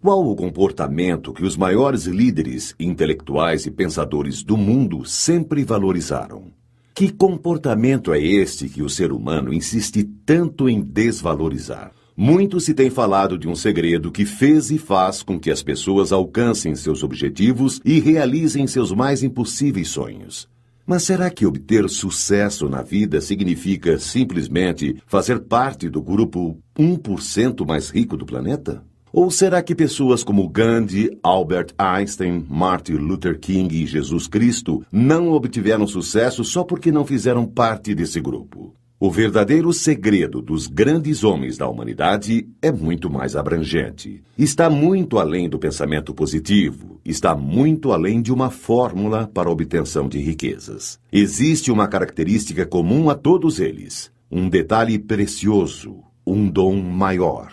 Qual o comportamento que os maiores líderes intelectuais e pensadores do mundo sempre valorizaram? Que comportamento é este que o ser humano insiste tanto em desvalorizar? Muito se tem falado de um segredo que fez e faz com que as pessoas alcancem seus objetivos e realizem seus mais impossíveis sonhos. Mas será que obter sucesso na vida significa simplesmente fazer parte do grupo 1% mais rico do planeta? Ou será que pessoas como Gandhi, Albert Einstein, Martin Luther King e Jesus Cristo não obtiveram sucesso só porque não fizeram parte desse grupo? O verdadeiro segredo dos grandes homens da humanidade é muito mais abrangente. Está muito além do pensamento positivo, está muito além de uma fórmula para a obtenção de riquezas. Existe uma característica comum a todos eles, um detalhe precioso, um dom maior.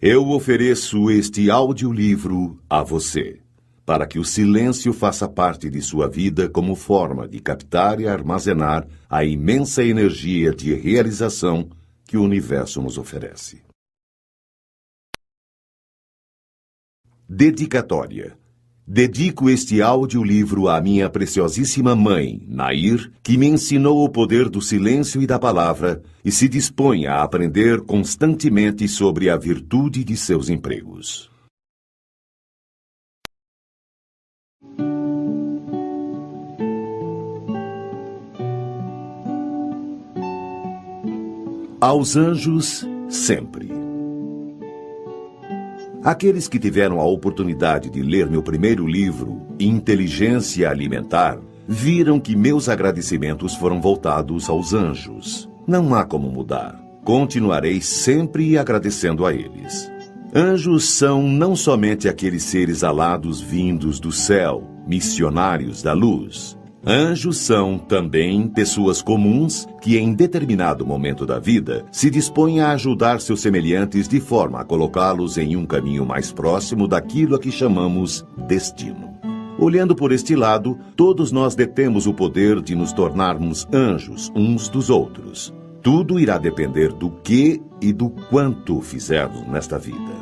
Eu ofereço este audiolivro a você, para que o silêncio faça parte de sua vida como forma de captar e armazenar a imensa energia de realização que o universo nos oferece. Dedicatória. Dedico este audiolivro à minha preciosíssima mãe, Nair, que me ensinou o poder do silêncio e da palavra e se dispõe a aprender constantemente sobre a virtude de seus empregos. Aos anjos, sempre. Aqueles que tiveram a oportunidade de ler meu primeiro livro, Inteligência Alimentar, viram que meus agradecimentos foram voltados aos anjos. Não há como mudar. Continuarei sempre agradecendo a eles. Anjos são não somente aqueles seres alados vindos do céu, missionários da luz. Anjos são, também, pessoas comuns que, em determinado momento da vida, se dispõem a ajudar seus semelhantes de forma a colocá-los em um caminho mais próximo daquilo a que chamamos destino. Olhando por este lado, todos nós detemos o poder de nos tornarmos anjos uns dos outros. Tudo irá depender do que e do quanto fizermos nesta vida.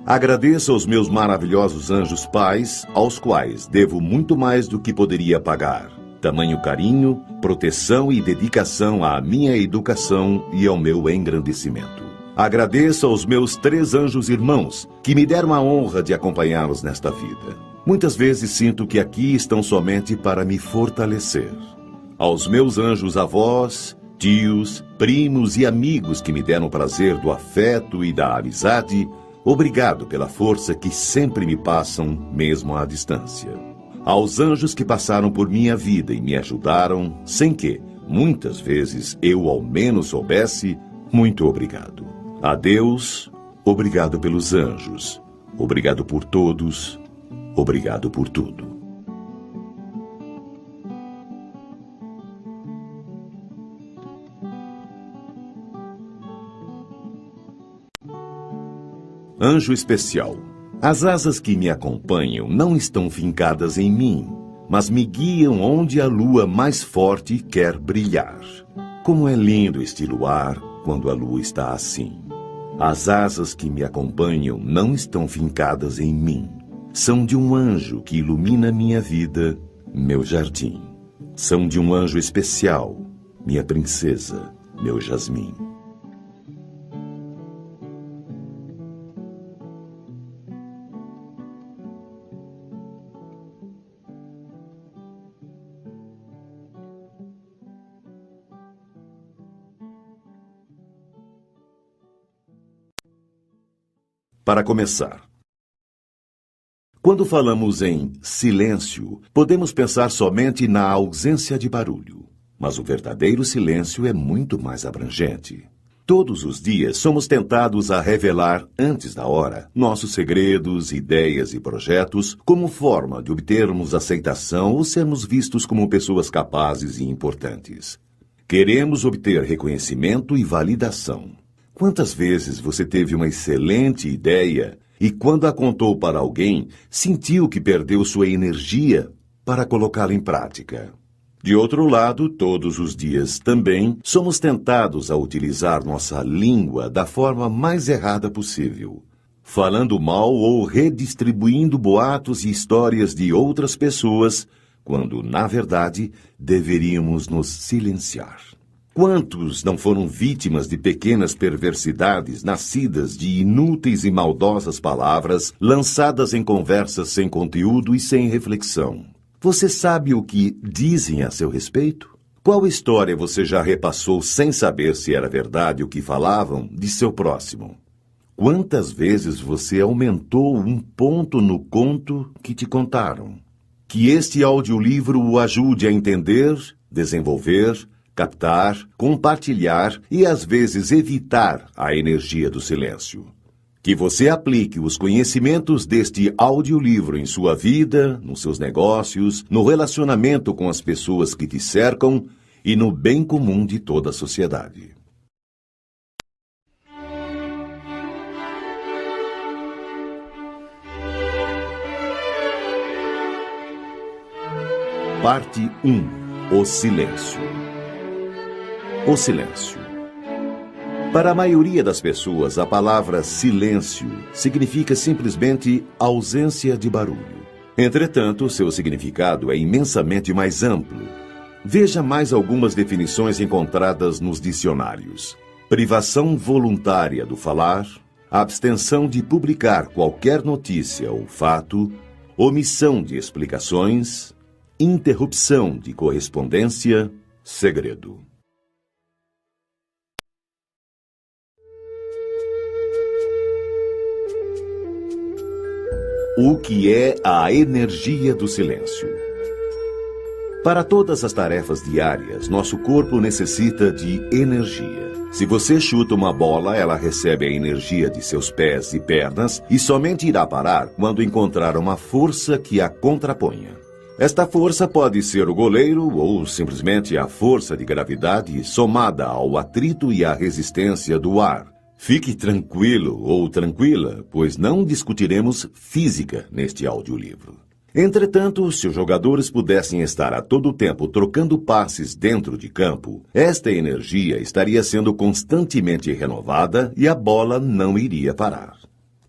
Agradeço aos meus maravilhosos anjos pais, aos quais devo muito mais do que poderia pagar. Tamanho carinho, proteção e dedicação à minha educação e ao meu engrandecimento. Agradeço aos meus 3 anjos irmãos, que me deram a honra de acompanhá-los nesta vida. Muitas vezes sinto que aqui estão somente para me fortalecer. Aos meus anjos avós, tios, primos e amigos que me deram o prazer do afeto e da amizade, obrigado pela força que sempre me passam, mesmo à distância. Aos anjos que passaram por minha vida e me ajudaram, sem que, muitas vezes, eu ao menos soubesse, muito obrigado. A Deus, obrigado pelos anjos. Obrigado por todos. Obrigado por tudo. Anjo especial. As asas que me acompanham não estão fincadas em mim, mas me guiam onde a lua mais forte quer brilhar. Como é lindo este luar quando a lua está assim. As asas que me acompanham não estão fincadas em mim. São de um anjo que ilumina minha vida, meu jardim. São de um anjo especial, minha princesa, meu jasmim. Para começar, quando falamos em silêncio, podemos pensar somente na ausência de barulho. Mas o verdadeiro silêncio é muito mais abrangente. Todos os dias somos tentados a revelar, antes da hora, nossos segredos, ideias e projetos como forma de obtermos aceitação ou sermos vistos como pessoas capazes e importantes. Queremos obter reconhecimento e validação. Quantas vezes você teve uma excelente ideia e, quando a contou para alguém, sentiu que perdeu sua energia para colocá-la em prática? De outro lado, todos os dias também somos tentados a utilizar nossa língua da forma mais errada possível, falando mal ou redistribuindo boatos e histórias de outras pessoas, quando, na verdade, deveríamos nos silenciar. Quantos não foram vítimas de pequenas perversidades nascidas de inúteis e maldosas palavras lançadas em conversas sem conteúdo e sem reflexão? Você sabe o que dizem a seu respeito? Qual história você já repassou sem saber se era verdade o que falavam de seu próximo? Quantas vezes você aumentou um ponto no conto que te contaram? Que este audiolivro o ajude a entender, desenvolver, captar, compartilhar e, às vezes, evitar a energia do silêncio. Que você aplique os conhecimentos deste audiolivro em sua vida, nos seus negócios, no relacionamento com as pessoas que te cercam e no bem comum de toda a sociedade. Parte 1. O silêncio. O silêncio. Para a maioria das pessoas, a palavra silêncio significa simplesmente ausência de barulho. Entretanto, seu significado é imensamente mais amplo. Veja mais algumas definições encontradas nos dicionários: privação voluntária do falar, abstenção de publicar qualquer notícia ou fato, omissão de explicações, interrupção de correspondência, segredo. O que é a energia do silêncio? Para todas as tarefas diárias, nosso corpo necessita de energia. Se você chuta uma bola, ela recebe a energia de seus pés e pernas e somente irá parar quando encontrar uma força que a contraponha. Esta força pode ser o goleiro ou simplesmente a força de gravidade somada ao atrito e à resistência do ar. Fique tranquilo ou tranquila, pois não discutiremos física neste audiolivro. Entretanto, se os jogadores pudessem estar a todo tempo trocando passes dentro de campo, esta energia estaria sendo constantemente renovada e a bola não iria parar.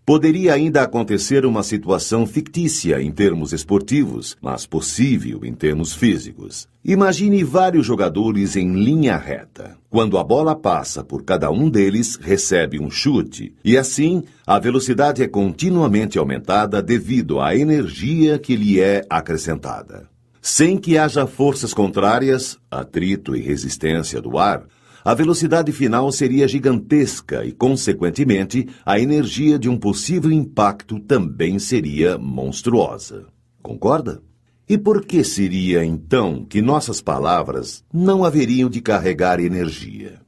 Poderia ainda acontecer uma situação fictícia em termos esportivos, mas possível em termos físicos. Imagine vários jogadores em linha reta. Quando a bola passa por cada um deles, recebe um chute, e assim a velocidade é continuamente aumentada devido à energia que lhe é acrescentada. Sem que haja forças contrárias, atrito e resistência do ar, a velocidade final seria gigantesca e, consequentemente, a energia de um possível impacto também seria monstruosa. Concorda? E por que seria, então, que nossas palavras não haveriam de carregar energia?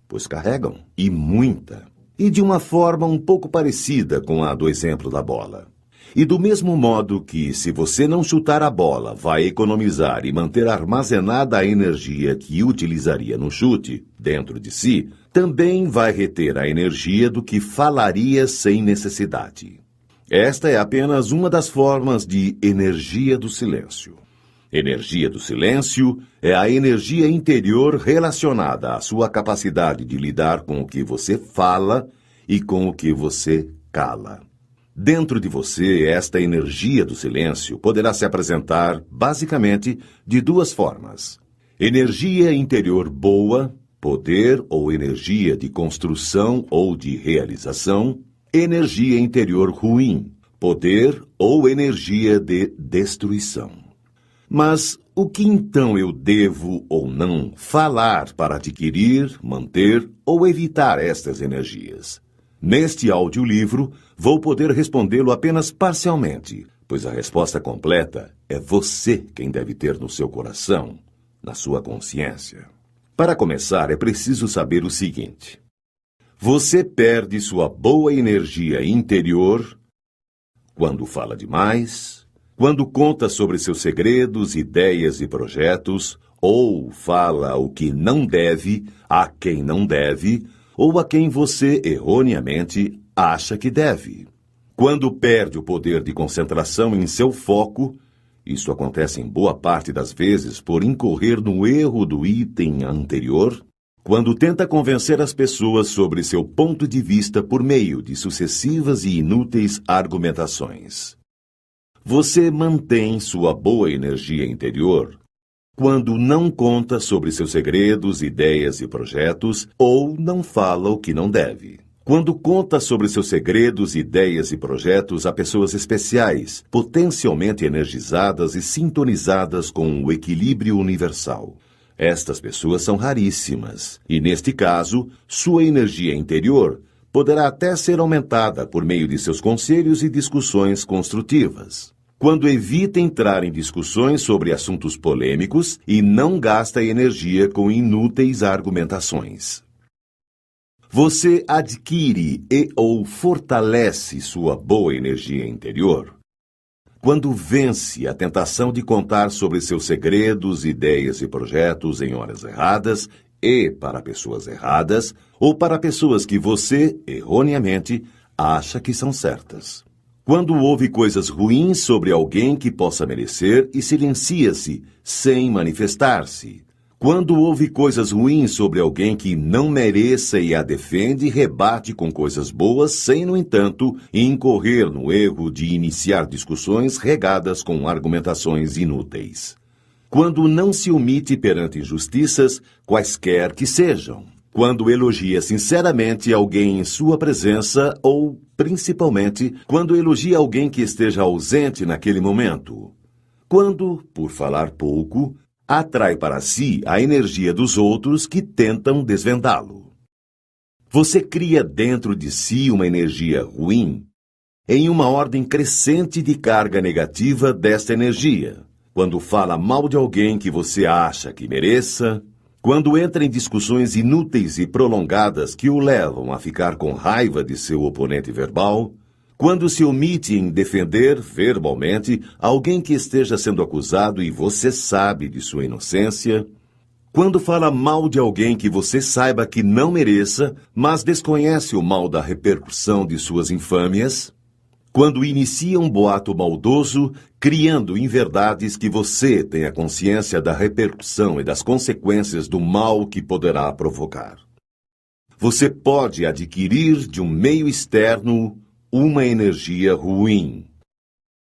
Pois carregam, e muita. E de uma forma um pouco parecida com a do exemplo da bola. E do mesmo modo que, se você não chutar a bola, vai economizar e manter armazenada a energia que utilizaria no chute dentro de si, também vai reter a energia do que falaria sem necessidade. Esta é apenas uma das formas de energia do silêncio. Energia do silêncio é a energia interior relacionada à sua capacidade de lidar com o que você fala e com o que você cala. Dentro de você, esta energia do silêncio poderá se apresentar, basicamente, de duas formas. Energia interior boa, poder ou energia de construção ou de realização. Energia interior ruim, poder ou energia de destruição. Mas o que então eu devo ou não falar para adquirir, manter ou evitar estas energias? Neste audiolivro, vou poder respondê-lo apenas parcialmente, pois a resposta completa é você quem deve ter no seu coração, na sua consciência. Para começar, é preciso saber o seguinte: você perde sua boa energia interior quando fala demais, quando conta sobre seus segredos, ideias e projetos, ou fala o que não deve, a quem não deve, ou a quem você, erroneamente, acha que deve. Quando perde o poder de concentração em seu foco, Isso acontece em boa parte das vezes por incorrer no erro do item anterior, quando tenta convencer as pessoas sobre seu ponto de vista por meio de sucessivas e inúteis argumentações. Você mantém sua boa energia interior quando não conta sobre seus segredos, ideias e projetos ou não fala o que não deve. Quando conta sobre seus segredos, ideias e projetos a pessoas especiais, potencialmente energizadas e sintonizadas com o equilíbrio universal. Estas pessoas são raríssimas e, neste caso, sua energia interior poderá até ser aumentada por meio de seus conselhos e discussões construtivas. Quando evita entrar em discussões sobre assuntos polêmicos e não gasta energia com inúteis argumentações. Você adquire ou fortalece sua boa energia interior quando vence a tentação de contar sobre seus segredos, ideias e projetos em horas erradas e para pessoas erradas ou para pessoas que você, erroneamente, acha que são certas. Quando ouve coisas ruins sobre alguém que possa merecer e silencia-se sem manifestar-se. Quando ouve coisas ruins sobre alguém que não mereça e a defende, rebate com coisas boas, sem, no entanto, incorrer no erro de iniciar discussões regadas com argumentações inúteis. Quando não se omite perante injustiças, quaisquer que sejam. Quando elogia sinceramente alguém em sua presença ou, principalmente, quando elogia alguém que esteja ausente naquele momento. Quando, por falar pouco, atrai para si a energia dos outros que tentam desvendá-lo. Você cria dentro de si uma energia ruim em uma ordem crescente de carga negativa desta energia. Quando fala mal de alguém que você acha que mereça, quando entra em discussões inúteis e prolongadas que o levam a ficar com raiva de seu oponente verbal, quando se omite em defender verbalmente alguém que esteja sendo acusado e você sabe de sua inocência, quando fala mal de alguém que você saiba que não mereça, mas desconhece o mal da repercussão de suas infâmias, quando inicia um boato maldoso, criando inverdades que você tenha consciência da repercussão e das consequências do mal que poderá provocar. Você pode adquirir de um meio externo uma energia ruim.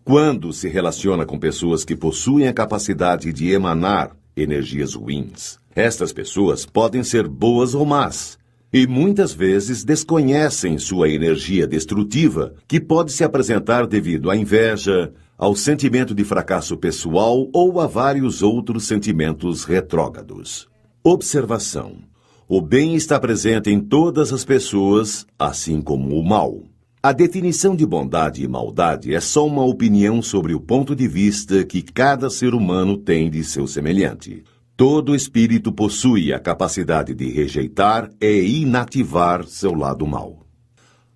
Quando se relaciona com pessoas que possuem a capacidade de emanar energias ruins, estas pessoas podem ser boas ou más, e muitas vezes desconhecem sua energia destrutiva, que pode se apresentar devido à inveja, ao sentimento de fracasso pessoal ou a vários outros sentimentos retrógrados. Observação: o bem está presente em todas as pessoas, assim como o mal. A definição de bondade e maldade é só uma opinião sobre o ponto de vista que cada ser humano tem de seu semelhante. Todo espírito possui a capacidade de rejeitar e inativar seu lado mal.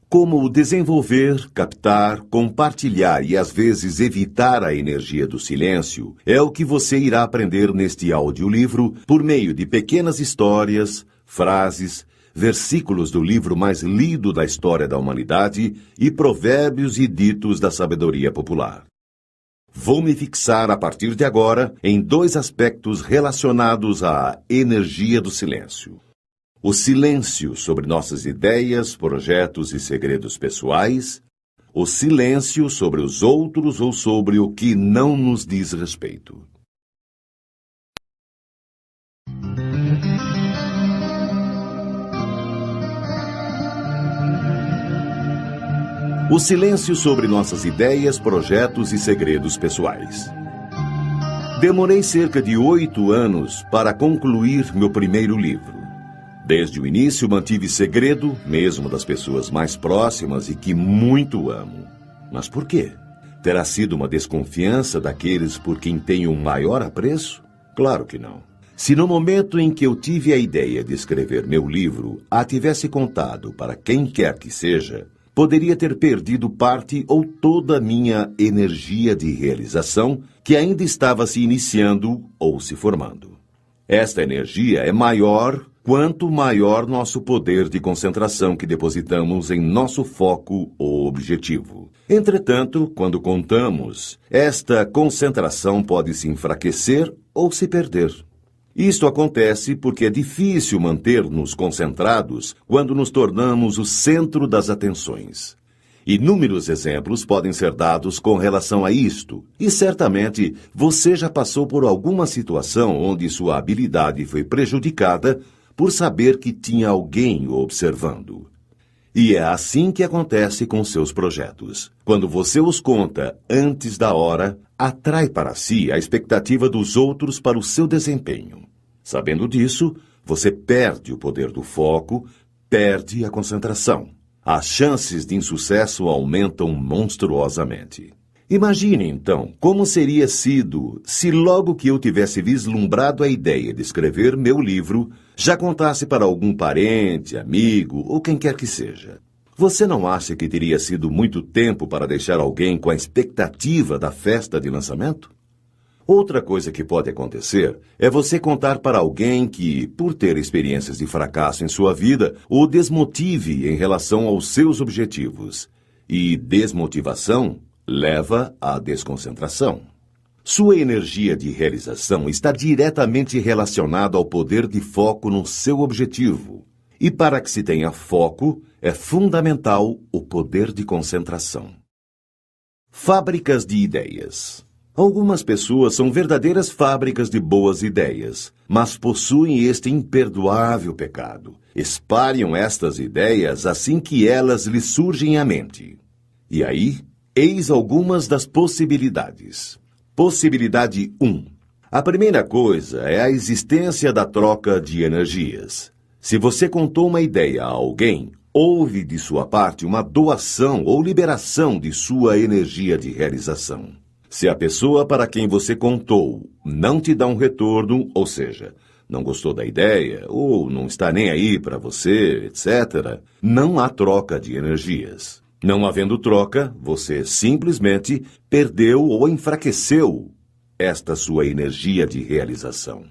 Como desenvolver, captar, compartilhar e às vezes evitar a energia do silêncio é o que você irá aprender neste audiolivro por meio de pequenas histórias, frases, versículos do livro mais lido da história da humanidade e provérbios e ditos da sabedoria popular. Vou me fixar a partir de agora em dois aspectos relacionados à energia do silêncio. O silêncio sobre nossas ideias, projetos e segredos pessoais, o silêncio sobre os outros ou sobre o que não nos diz respeito. O silêncio sobre nossas ideias, projetos e segredos pessoais. Demorei cerca de 8 anos para concluir meu primeiro livro. Desde o início mantive segredo, mesmo das pessoas mais próximas e que muito amo. Mas por quê? Terá sido uma desconfiança daqueles por quem tenho um maior apreço? Claro que não. Se no momento em que eu tive a ideia de escrever meu livro, a tivesse contado para quem quer que seja, poderia ter perdido parte ou toda a minha energia de realização que ainda estava se iniciando ou se formando. Esta energia é maior quanto maior nosso poder de concentração que depositamos em nosso foco ou objetivo. Entretanto, quando contamos, esta concentração pode se enfraquecer ou se perder. Isto acontece porque é difícil manter-nos concentrados quando nos tornamos o centro das atenções. Inúmeros exemplos podem ser dados com relação a isto, e certamente você já passou por alguma situação onde sua habilidade foi prejudicada por saber que tinha alguém o observando. E é assim que acontece com seus projetos. Quando você os conta antes da hora, atrai para si a expectativa dos outros para o seu desempenho. Sabendo disso, você perde o poder do foco, perde a concentração. As chances de insucesso aumentam monstruosamente. Imagine, então, como seria sido se logo que eu tivesse vislumbrado a ideia de escrever meu livro, já contasse para algum parente, amigo ou quem quer que seja. Você não acha que teria sido muito tempo para deixar alguém com a expectativa da festa de lançamento? Outra coisa que pode acontecer é você contar para alguém que, por ter experiências de fracasso em sua vida, o desmotive em relação aos seus objetivos. E desmotivação leva à desconcentração. Sua energia de realização está diretamente relacionada ao poder de foco no seu objetivo. E para que se tenha foco, é fundamental o poder de concentração. Fábricas de ideias. Algumas pessoas são verdadeiras fábricas de boas ideias, mas possuem este imperdoável pecado. Espalham estas ideias assim que elas lhes surgem à mente. E aí, eis algumas das possibilidades. Possibilidade 1. A primeira coisa é a existência da troca de energias. Se você contou uma ideia a alguém, houve de sua parte uma doação ou liberação de sua energia de realização. Se a pessoa para quem você contou não te dá um retorno, ou seja, não gostou da ideia ou não está nem aí para você, etc., não há troca de energias. Não havendo troca, você simplesmente perdeu ou enfraqueceu esta sua energia de realização.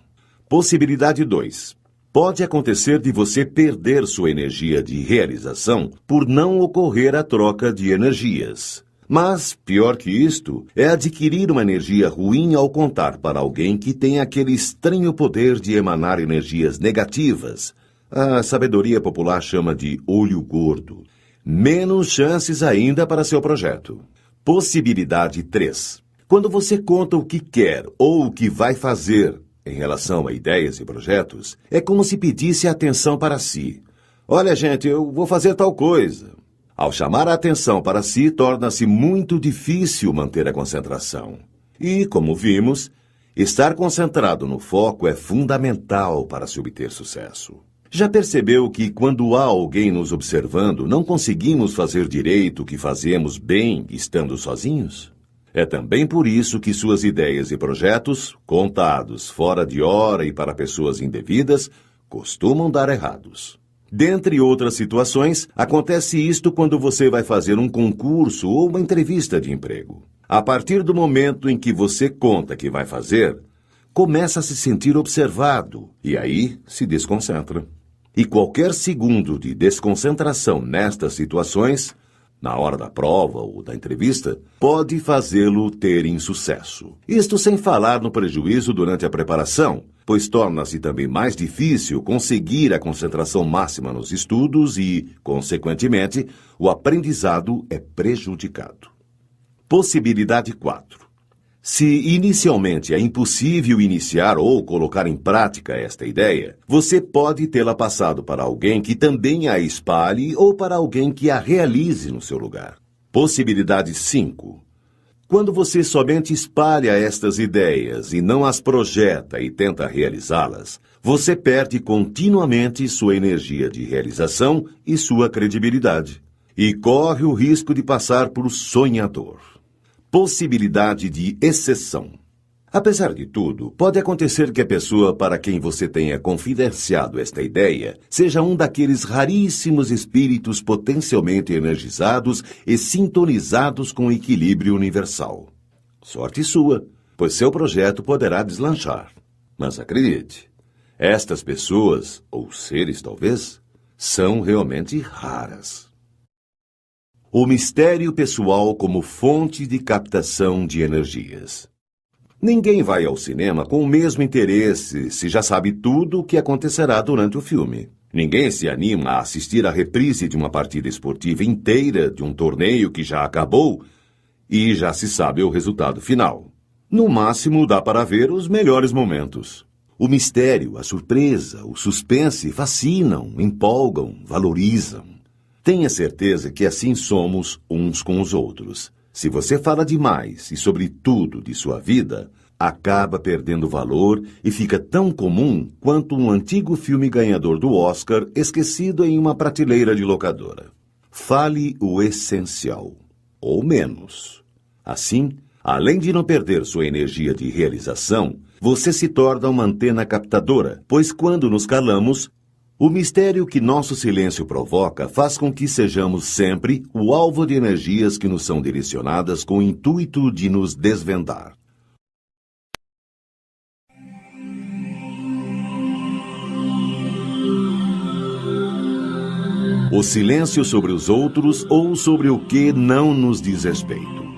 Possibilidade 2. Pode acontecer de você perder sua energia de realização por não ocorrer a troca de energias. Mas, pior que isto, é adquirir uma energia ruim ao contar para alguém que tem aquele estranho poder de emanar energias negativas. A sabedoria popular chama de olho gordo. Menos chances ainda para seu projeto. Possibilidade 3. Quando você conta o que quer ou o que vai fazer em relação a ideias e projetos, é como se pedisse atenção para si. Olha, gente, eu vou fazer tal coisa. Ao chamar a atenção para si, torna-se muito difícil manter a concentração. E, como vimos, estar concentrado no foco é fundamental para se obter sucesso. Já percebeu que, quando há alguém nos observando, não conseguimos fazer direito o que fazemos bem estando sozinhos? É também por isso que suas ideias e projetos, contados fora de hora e para pessoas indevidas, costumam dar errados. Dentre outras situações, acontece isto quando você vai fazer um concurso ou uma entrevista de emprego. A partir do momento em que você conta que vai fazer, começa a se sentir observado e aí se desconcentra. E qualquer segundo de desconcentração nestas situações, na hora da prova ou da entrevista, pode fazê-lo ter insucesso. Isto sem falar no prejuízo durante a preparação, pois torna-se também mais difícil conseguir a concentração máxima nos estudos e, consequentemente, o aprendizado é prejudicado. Possibilidade 4. Se inicialmente é impossível iniciar ou colocar em prática esta ideia, você pode tê-la passado para alguém que também a espalhe ou para alguém que a realize no seu lugar. Possibilidade 5. Quando você somente espalha estas ideias e não as projeta e tenta realizá-las, você perde continuamente sua energia de realização e sua credibilidade. E corre o risco de passar por sonhador. Possibilidade de exceção. Apesar de tudo, pode acontecer que a pessoa para quem você tenha confidenciado esta ideia seja um daqueles raríssimos espíritos potencialmente energizados e sintonizados com o equilíbrio universal. Sorte sua, pois seu projeto poderá deslanchar. Mas acredite, estas pessoas, ou seres talvez, são realmente raras. O mistério pessoal como fonte de captação de energias. Ninguém vai ao cinema com o mesmo interesse se já sabe tudo o que acontecerá durante o filme. Ninguém se anima a assistir à reprise de uma partida esportiva inteira de um torneio que já acabou e já se sabe o resultado final. No máximo, dá para ver os melhores momentos. O mistério, a surpresa, o suspense fascinam, empolgam, valorizam. Tenha certeza que assim somos uns com os outros. Se você fala demais e sobre tudo de sua vida, acaba perdendo valor e fica tão comum quanto um antigo filme ganhador do Oscar esquecido em uma prateleira de locadora. Fale o essencial, ou menos. Assim, além de não perder sua energia de realização, você se torna uma antena captadora, pois quando nos calamos, o mistério que nosso silêncio provoca faz com que sejamos sempre o alvo de energias que nos são direcionadas com o intuito de nos desvendar. O silêncio sobre os outros ou sobre o que não nos diz respeito.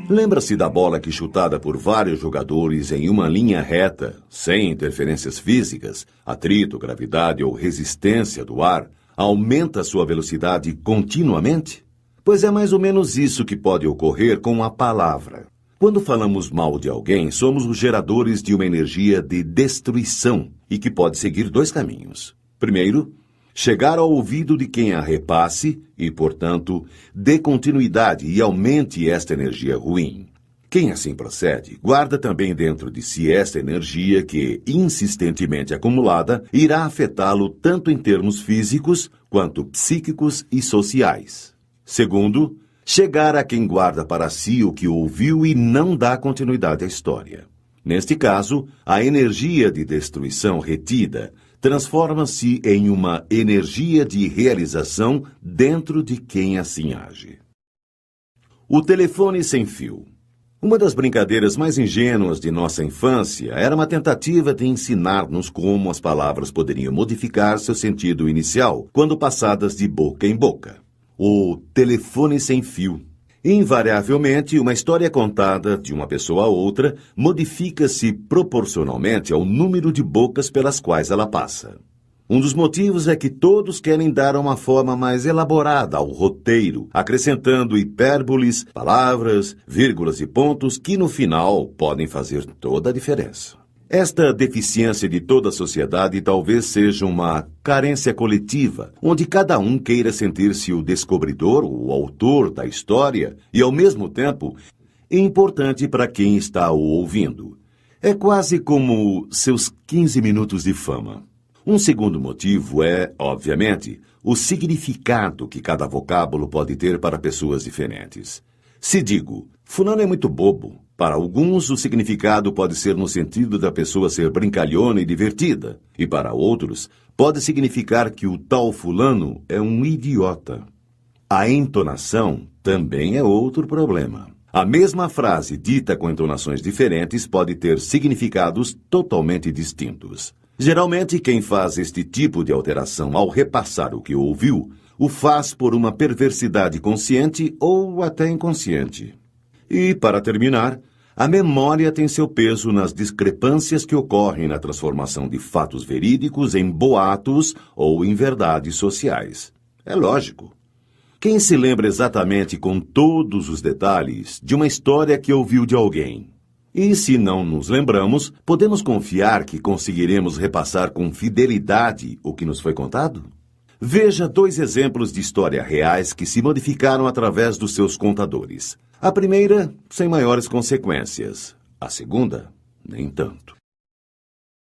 Lembra-se da bola que, chutada por vários jogadores em uma linha reta, sem interferências físicas, atrito, gravidade ou resistência do ar, aumenta sua velocidade continuamente? Pois é mais ou menos isso que pode ocorrer com a palavra. Quando falamos mal de alguém, somos os geradores de uma energia de destruição e que pode seguir dois caminhos. Primeiro, chegar ao ouvido de quem a repasse e, portanto, dê continuidade e aumente esta energia ruim. Quem assim procede, guarda também dentro de si esta energia que, insistentemente acumulada, irá afetá-lo tanto em termos físicos quanto psíquicos e sociais. Segundo, chegar a quem guarda para si o que ouviu e não dá continuidade à história. Neste caso, a energia de destruição retida transforma-se em uma energia de realização dentro de quem assim age. O telefone sem fio. Uma das brincadeiras mais ingênuas de nossa infância era uma tentativa de ensinar-nos como as palavras poderiam modificar seu sentido inicial quando passadas de boca em boca. O telefone sem fio. Invariavelmente, uma história contada de uma pessoa a outra modifica-se proporcionalmente ao número de bocas pelas quais ela passa. Um dos motivos é que todos querem dar uma forma mais elaborada ao roteiro, acrescentando hipérboles, palavras, vírgulas e pontos que, no final, podem fazer toda a diferença. Esta deficiência de toda a sociedade talvez seja uma carência coletiva, onde cada um queira sentir-se o descobridor, o autor da história e, ao mesmo tempo, importante para quem está o ouvindo. É quase como seus 15 minutos de fama. Um segundo motivo é, obviamente, o significado que cada vocábulo pode ter para pessoas diferentes. Se digo, fulano é muito bobo, para alguns o significado pode ser no sentido da pessoa ser brincalhona e divertida, e para outros pode significar que o tal fulano é um idiota. A entonação também é outro problema. A mesma frase dita com entonações diferentes pode ter significados totalmente distintos. Geralmente, quem faz este tipo de alteração ao repassar o que ouviu, o faz por uma perversidade consciente ou até inconsciente. E, para terminar, a memória tem seu peso nas discrepâncias que ocorrem na transformação de fatos verídicos em boatos ou em verdades sociais. É lógico. Quem se lembra exatamente com todos os detalhes de uma história que ouviu de alguém? E se não nos lembramos, podemos confiar que conseguiremos repassar com fidelidade o que nos foi contado? Veja 2 exemplos de história reais que se modificaram através dos seus contadores. A primeira, sem maiores consequências. A segunda, nem tanto.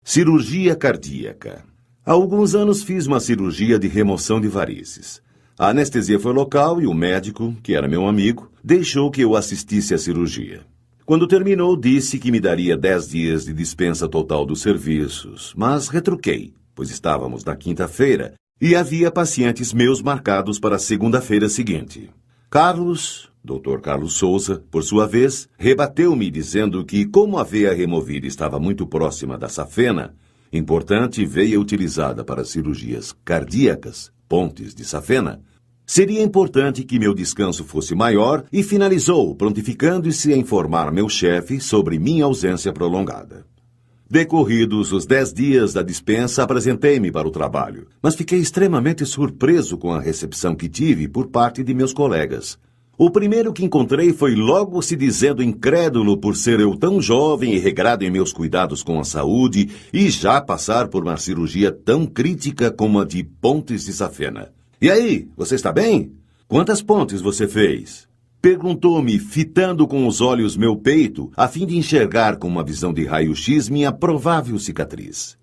Cirurgia cardíaca. Há alguns anos fiz uma cirurgia de remoção de varizes. A anestesia foi local e o médico, que era meu amigo, deixou que eu assistisse à cirurgia. Quando terminou, disse que me daria 10 dias de dispensa total dos serviços, mas retruquei, pois estávamos na quinta-feira e havia pacientes meus marcados para a segunda-feira seguinte. Dr. Carlos Souza, por sua vez, rebateu-me dizendo que, como a veia removida estava muito próxima da safena, importante veia utilizada para cirurgias cardíacas, pontes de safena, Seria importante que meu descanso fosse maior e finalizou, prontificando-se a informar meu chefe sobre minha ausência prolongada. Decorridos os 10 dias da dispensa, apresentei-me para o trabalho, mas fiquei extremamente surpreso com a recepção que tive por parte de meus colegas. O primeiro que encontrei foi logo se dizendo incrédulo por ser eu tão jovem e regrado em meus cuidados com a saúde e já passar por uma cirurgia tão crítica como a de pontes de safena. E aí, você está bem? Quantas pontes você fez? Perguntou-me, fitando com os olhos meu peito, a fim de enxergar com uma visão de raio-x minha provável cicatriz.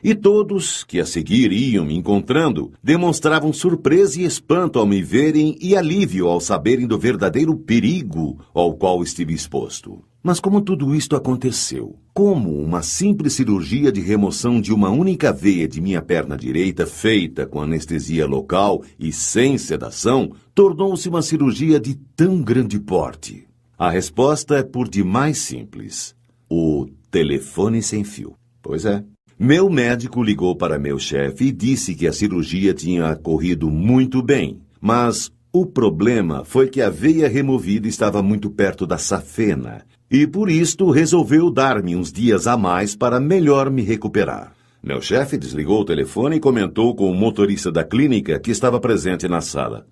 E todos, que a seguir iam me encontrando, demonstravam surpresa e espanto ao me verem e alívio ao saberem do verdadeiro perigo ao qual estive exposto. Mas como tudo isto aconteceu? Como uma simples cirurgia de remoção de uma única veia de minha perna direita, feita com anestesia local e sem sedação, tornou-se uma cirurgia de tão grande porte? A resposta é por demais simples. O telefone sem fio. Pois é. Meu médico ligou para meu chefe e disse que a cirurgia tinha corrido muito bem, mas o problema foi que a veia removida estava muito perto da safena, e por isto resolveu dar-me uns dias a mais para melhor me recuperar. Meu chefe desligou o telefone e comentou com o motorista da clínica que estava presente na sala.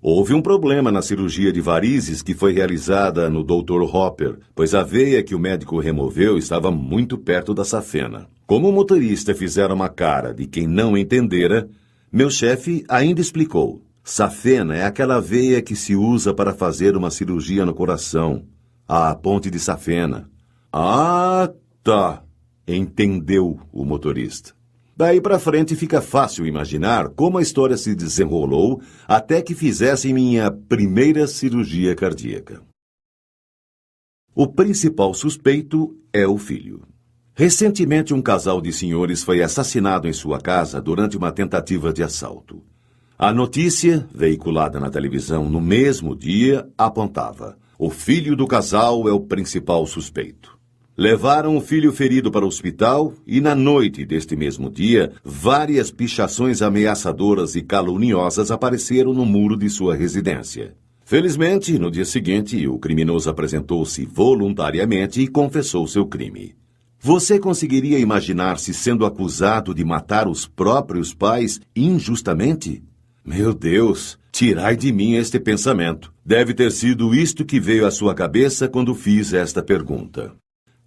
Houve um problema na cirurgia de varizes que foi realizada no Dr. Hopper, pois a veia que o médico removeu estava muito perto da safena. Como o motorista fizera uma cara de quem não entendera, meu chefe ainda explicou. Safena é aquela veia que se usa para fazer uma cirurgia no coração. A ponte de safena. Ah, tá. Entendeu o motorista. Daí para frente fica fácil imaginar como a história se desenrolou até que fizessem minha primeira cirurgia cardíaca. O principal suspeito é o filho. Recentemente, um casal de senhores foi assassinado em sua casa durante uma tentativa de assalto. A notícia, veiculada na televisão no mesmo dia, apontava: o filho do casal é o principal suspeito. Levaram o filho ferido para o hospital e, na noite deste mesmo dia, várias pichações ameaçadoras e caluniosas apareceram no muro de sua residência. Felizmente, no dia seguinte, o criminoso apresentou-se voluntariamente e confessou seu crime. Você conseguiria imaginar-se sendo acusado de matar os próprios pais injustamente? Meu Deus, tirai de mim este pensamento. Deve ter sido isto que veio à sua cabeça quando fiz esta pergunta.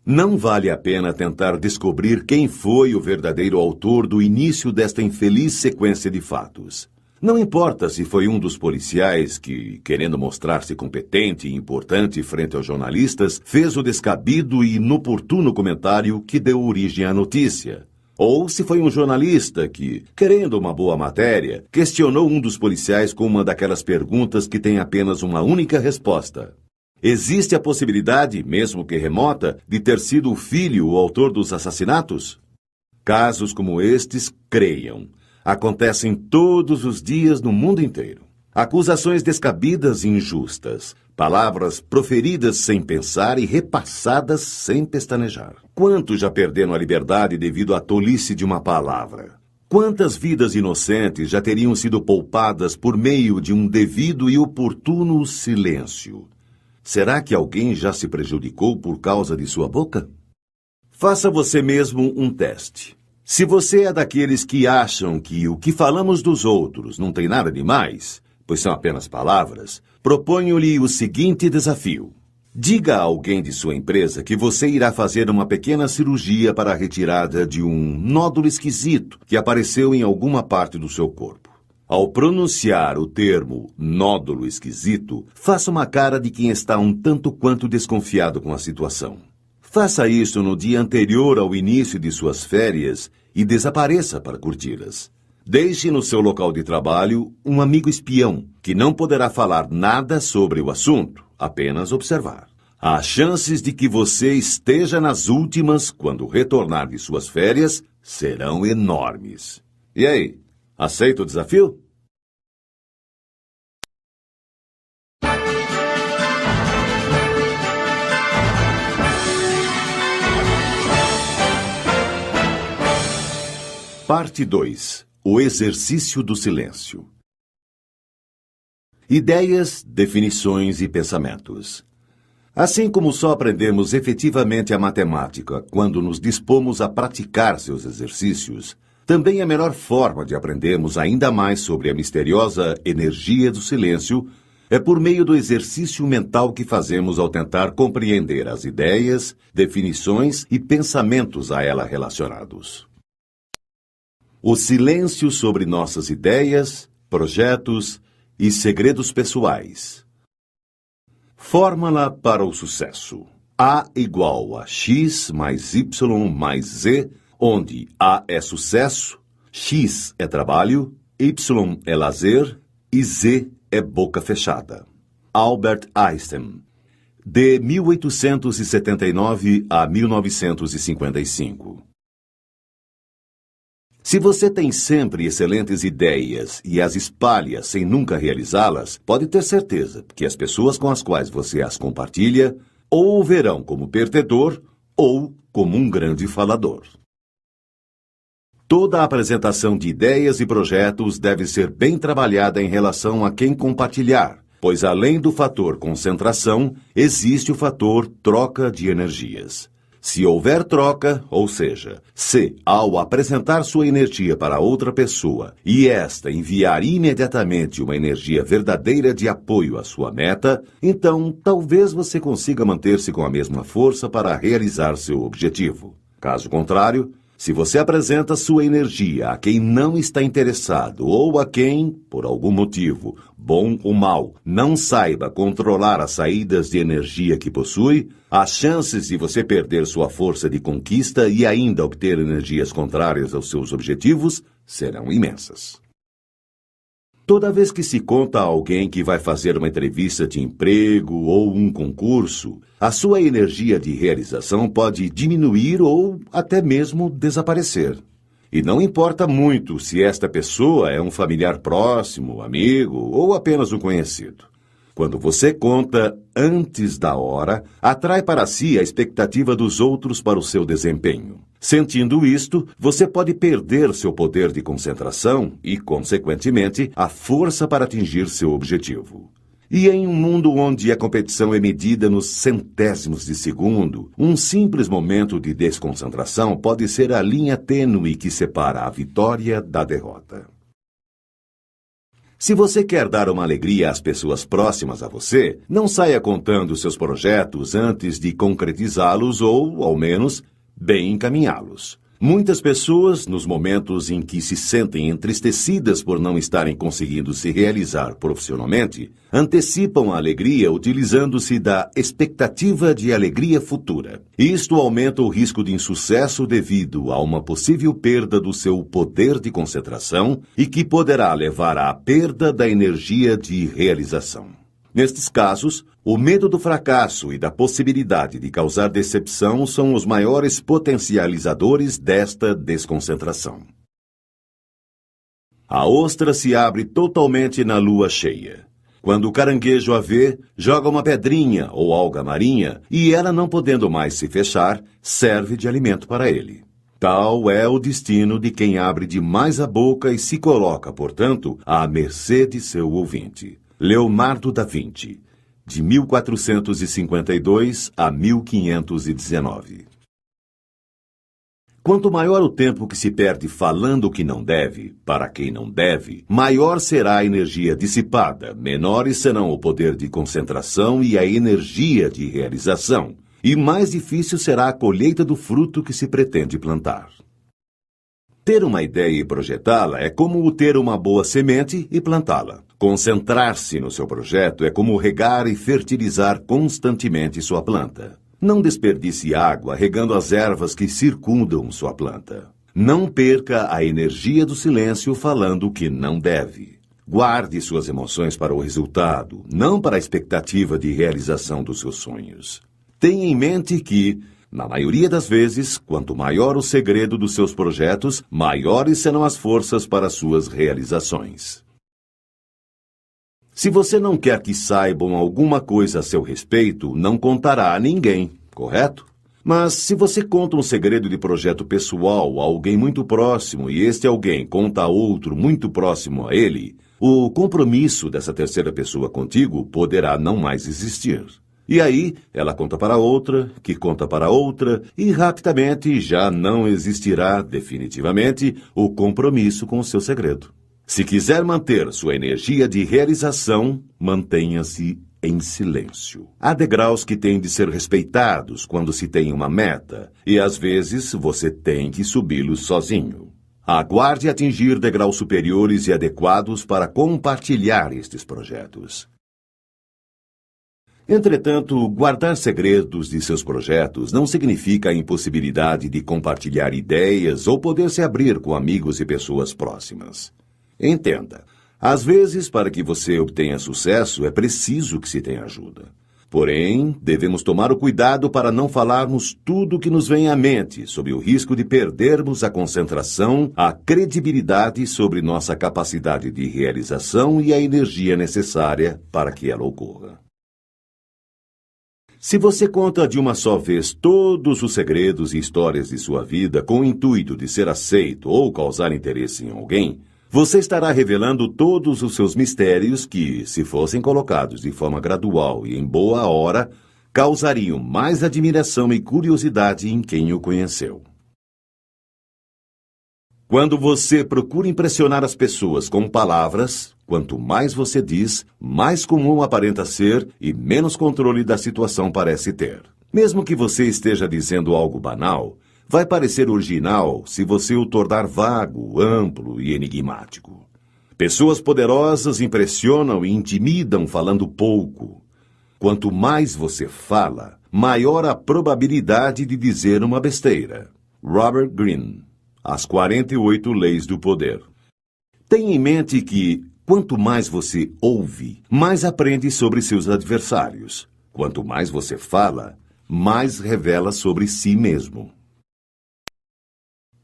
Não vale a pena tentar descobrir quem foi o verdadeiro autor do início desta infeliz sequência de fatos. Não importa se foi um dos policiais que, querendo mostrar-se competente e importante frente aos jornalistas, fez o descabido e inoportuno comentário que deu origem à notícia. Ou se foi um jornalista que, querendo uma boa matéria, questionou um dos policiais com uma daquelas perguntas que tem apenas uma única resposta. Existe a possibilidade, mesmo que remota, de ter sido o filho o autor dos assassinatos? Casos como estes, creiam, acontecem todos os dias no mundo inteiro. Acusações descabidas e injustas, palavras proferidas sem pensar e repassadas sem pestanejar. Quantos já perderam a liberdade devido à tolice de uma palavra? Quantas vidas inocentes já teriam sido poupadas por meio de um devido e oportuno silêncio? Será que alguém já se prejudicou por causa de sua boca? Faça você mesmo um teste. Se você é daqueles que acham que o que falamos dos outros não tem nada de mais, pois são apenas palavras, proponho-lhe o seguinte desafio. Diga a alguém de sua empresa que você irá fazer uma pequena cirurgia para a retirada de um nódulo esquisito que apareceu em alguma parte do seu corpo. Ao pronunciar o termo nódulo esquisito, faça uma cara de quem está um tanto quanto desconfiado com a situação. Faça isso no dia anterior ao início de suas férias e desapareça para curti-las. Deixe no seu local de trabalho um amigo espião, que não poderá falar nada sobre o assunto, apenas observar. As chances de que você esteja nas últimas quando retornar de suas férias serão enormes. E aí, aceita o desafio? Parte 2. O exercício do silêncio. Ideias, definições e pensamentos. Assim como só aprendemos efetivamente a matemática quando nos dispomos a praticar seus exercícios, também a melhor forma de aprendermos ainda mais sobre a misteriosa energia do silêncio é por meio do exercício mental que fazemos ao tentar compreender as ideias, definições e pensamentos a ela relacionados. O silêncio sobre nossas ideias, projetos e segredos pessoais. Fórmula para o sucesso. A igual a X mais Y mais Z, onde A é sucesso, X é trabalho, Y é lazer e Z é boca fechada. Albert Einstein, de 1879 a 1955. Se você tem sempre excelentes ideias e as espalha sem nunca realizá-las, pode ter certeza que as pessoas com as quais você as compartilha ou o verão como perdedor ou como um grande falador. Toda a apresentação de ideias e projetos deve ser bem trabalhada em relação a quem compartilhar, pois além do fator concentração, existe o fator troca de energias. Se houver troca, ou seja, se, ao apresentar sua energia para outra pessoa e esta enviar imediatamente uma energia verdadeira de apoio à sua meta, então talvez você consiga manter-se com a mesma força para realizar seu objetivo. Caso contrário, se você apresenta sua energia a quem não está interessado ou a quem, por algum motivo, bom ou mau, não saiba controlar as saídas de energia que possui, as chances de você perder sua força de conquista e ainda obter energias contrárias aos seus objetivos serão imensas. Toda vez que se conta a alguém que vai fazer uma entrevista de emprego ou um concurso, a sua energia de realização pode diminuir ou até mesmo desaparecer. E não importa muito se esta pessoa é um familiar próximo, amigo ou apenas um conhecido. Quando você conta antes da hora, atrai para si a expectativa dos outros para o seu desempenho. Sentindo isto, você pode perder seu poder de concentração e, consequentemente, a força para atingir seu objetivo. E em um mundo onde a competição é medida nos centésimos de segundo, um simples momento de desconcentração pode ser a linha tênue que separa a vitória da derrota. Se você quer dar uma alegria às pessoas próximas a você, não saia contando seus projetos antes de concretizá-los ou, ao menos, bem encaminhá-los. Muitas pessoas, nos momentos em que se sentem entristecidas por não estarem conseguindo se realizar profissionalmente, antecipam a alegria utilizando-se da expectativa de alegria futura. Isto aumenta o risco de insucesso devido a uma possível perda do seu poder de concentração e que poderá levar à perda da energia de realização. Nestes casos, o medo do fracasso e da possibilidade de causar decepção são os maiores potencializadores desta desconcentração. A ostra se abre totalmente na lua cheia. Quando o caranguejo a vê, joga uma pedrinha ou alga marinha e ela, não podendo mais se fechar, serve de alimento para ele. Tal é o destino de quem abre demais a boca e se coloca, portanto, à mercê de seu ouvinte. Leonardo da Vinci, de 1452 a 1519. Quanto maior o tempo que se perde falando o que não deve, para quem não deve, maior será a energia dissipada, menores serão o poder de concentração e a energia de realização, e mais difícil será a colheita do fruto que se pretende plantar. Ter uma ideia e projetá-la é como ter uma boa semente e plantá-la. Concentrar-se no seu projeto é como regar e fertilizar constantemente sua planta. Não desperdice água regando as ervas que circundam sua planta. Não perca a energia do silêncio falando o que não deve. Guarde suas emoções para o resultado, não para a expectativa de realização dos seus sonhos. Tenha em mente que, na maioria das vezes, quanto maior o segredo dos seus projetos, maiores serão as forças para suas realizações. Se você não quer que saibam alguma coisa a seu respeito, não contará a ninguém, correto? Mas se você conta um segredo de projeto pessoal a alguém muito próximo e este alguém conta a outro muito próximo a ele, o compromisso dessa terceira pessoa contigo poderá não mais existir. E aí, ela conta para outra, que conta para outra, e rapidamente já não existirá definitivamente o compromisso com o seu segredo. Se quiser manter sua energia de realização, mantenha-se em silêncio. Há degraus que têm de ser respeitados quando se tem uma meta, e às vezes você tem que subi-los sozinho. Aguarde atingir degraus superiores e adequados para compartilhar estes projetos. Entretanto, guardar segredos de seus projetos não significa a impossibilidade de compartilhar ideias ou poder se abrir com amigos e pessoas próximas. Entenda, às vezes, para que você obtenha sucesso, é preciso que se tenha ajuda. Porém, devemos tomar o cuidado para não falarmos tudo o que nos vem à mente, sob o risco de perdermos a concentração, a credibilidade sobre nossa capacidade de realização e a energia necessária para que ela ocorra. Se você conta de uma só vez todos os segredos e histórias de sua vida com o intuito de ser aceito ou causar interesse em alguém, você estará revelando todos os seus mistérios que, se fossem colocados de forma gradual e em boa hora, causariam mais admiração e curiosidade em quem o conheceu. Quando você procura impressionar as pessoas com palavras, quanto mais você diz, mais comum aparenta ser e menos controle da situação parece ter. Mesmo que você esteja dizendo algo banal, vai parecer original se você o tornar vago, amplo e enigmático. Pessoas poderosas impressionam e intimidam falando pouco. Quanto mais você fala, maior a probabilidade de dizer uma besteira. Robert Greene, As 48 Leis do Poder. Tenha em mente que, quanto mais você ouve, mais aprende sobre seus adversários. Quanto mais você fala, mais revela sobre si mesmo.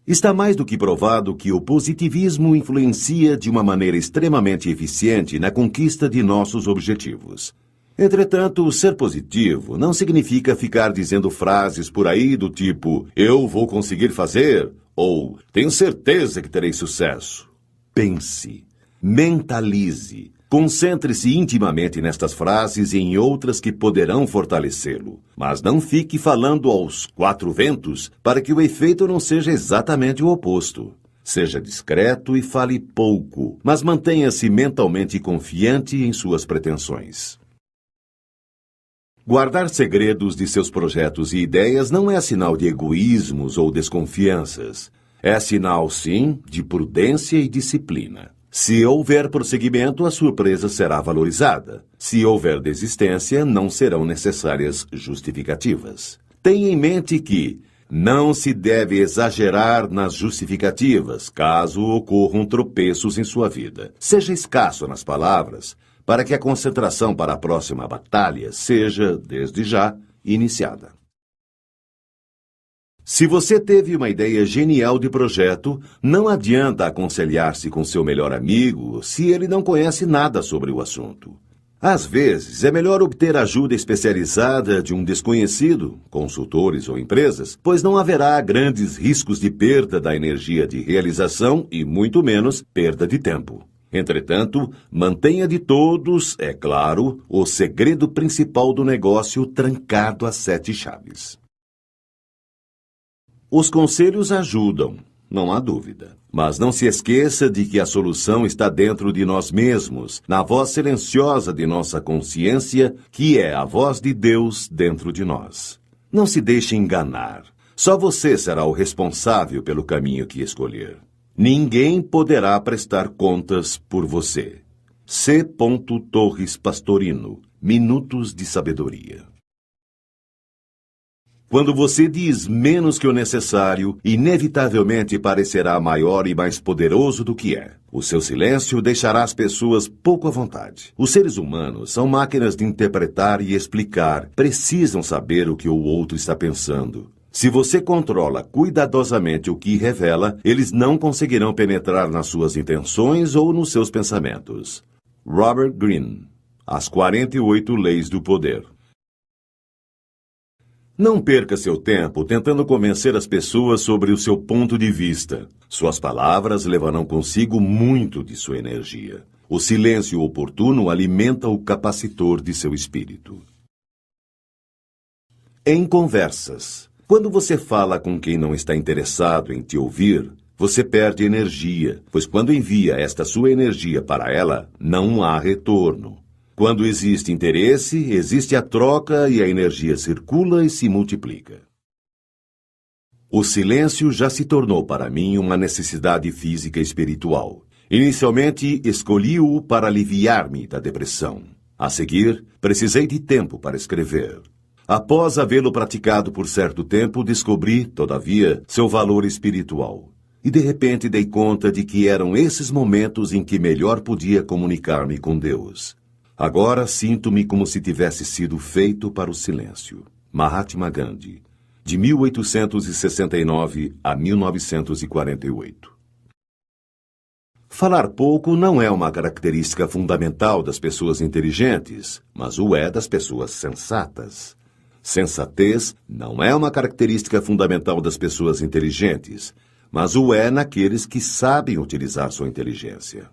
Está mais do que provado que o positivismo influencia de uma maneira extremamente eficiente na conquista de nossos objetivos. Entretanto, ser positivo não significa ficar dizendo frases por aí do tipo "eu vou conseguir fazer" ou "tenho certeza que terei sucesso". Pense, mentalize, concentre-se intimamente nestas frases e em outras que poderão fortalecê-lo. Mas não fique falando aos quatro ventos para que o efeito não seja exatamente o oposto. Seja discreto e fale pouco, mas mantenha-se mentalmente confiante em suas pretensões. Guardar segredos de seus projetos e ideias não é sinal de egoísmos ou desconfianças. É sinal, sim, de prudência e disciplina. Se houver prosseguimento, a surpresa será valorizada. Se houver desistência, não serão necessárias justificativas. Tenha em mente que não se deve exagerar nas justificativas, caso ocorram tropeços em sua vida. Seja escasso nas palavras, para que a concentração para a próxima batalha seja, desde já, iniciada. Se você teve uma ideia genial de projeto, não adianta aconselhar-se com seu melhor amigo se ele não conhece nada sobre o assunto. Às vezes, é melhor obter ajuda especializada de um desconhecido, consultores ou empresas, pois não haverá grandes riscos de perda da energia de realização e, muito menos, perda de tempo. Entretanto, mantenha de todos, é claro, o segredo principal do negócio trancado a 7 chaves. Os conselhos ajudam, não há dúvida. Mas não se esqueça de que a solução está dentro de nós mesmos, na voz silenciosa de nossa consciência, que é a voz de Deus dentro de nós. Não se deixe enganar. Só você será o responsável pelo caminho que escolher. Ninguém poderá prestar contas por você. C. Torres Pastorino, Minutos de Sabedoria. Quando você diz menos que o necessário, inevitavelmente parecerá maior e mais poderoso do que é. O seu silêncio deixará as pessoas pouco à vontade. Os seres humanos são máquinas de interpretar e explicar, precisam saber o que o outro está pensando. Se você controla cuidadosamente o que revela, eles não conseguirão penetrar nas suas intenções ou nos seus pensamentos. Robert Greene, As 48 Leis do Poder. Não perca seu tempo tentando convencer as pessoas sobre o seu ponto de vista. Suas palavras levarão consigo muito de sua energia. O silêncio oportuno alimenta o capacitor de seu espírito. Em conversas. Quando você fala com quem não está interessado em te ouvir, você perde energia, pois quando envia esta sua energia para ela, não há retorno. Quando existe interesse, existe a troca e a energia circula e se multiplica. O silêncio já se tornou para mim uma necessidade física e espiritual. Inicialmente, escolhi-o para aliviar-me da depressão. A seguir, precisei de tempo para escrever. Após havê-lo praticado por certo tempo, descobri, todavia, seu valor espiritual. E de repente dei conta de que eram esses momentos em que melhor podia comunicar-me com Deus. Agora sinto-me como se tivesse sido feito para o silêncio. Mahatma Gandhi, de 1869 a 1948. Falar pouco não é uma característica fundamental das pessoas inteligentes, mas o é das pessoas sensatas. Sensatez não é uma característica fundamental das pessoas inteligentes, mas o é naqueles que sabem utilizar sua inteligência.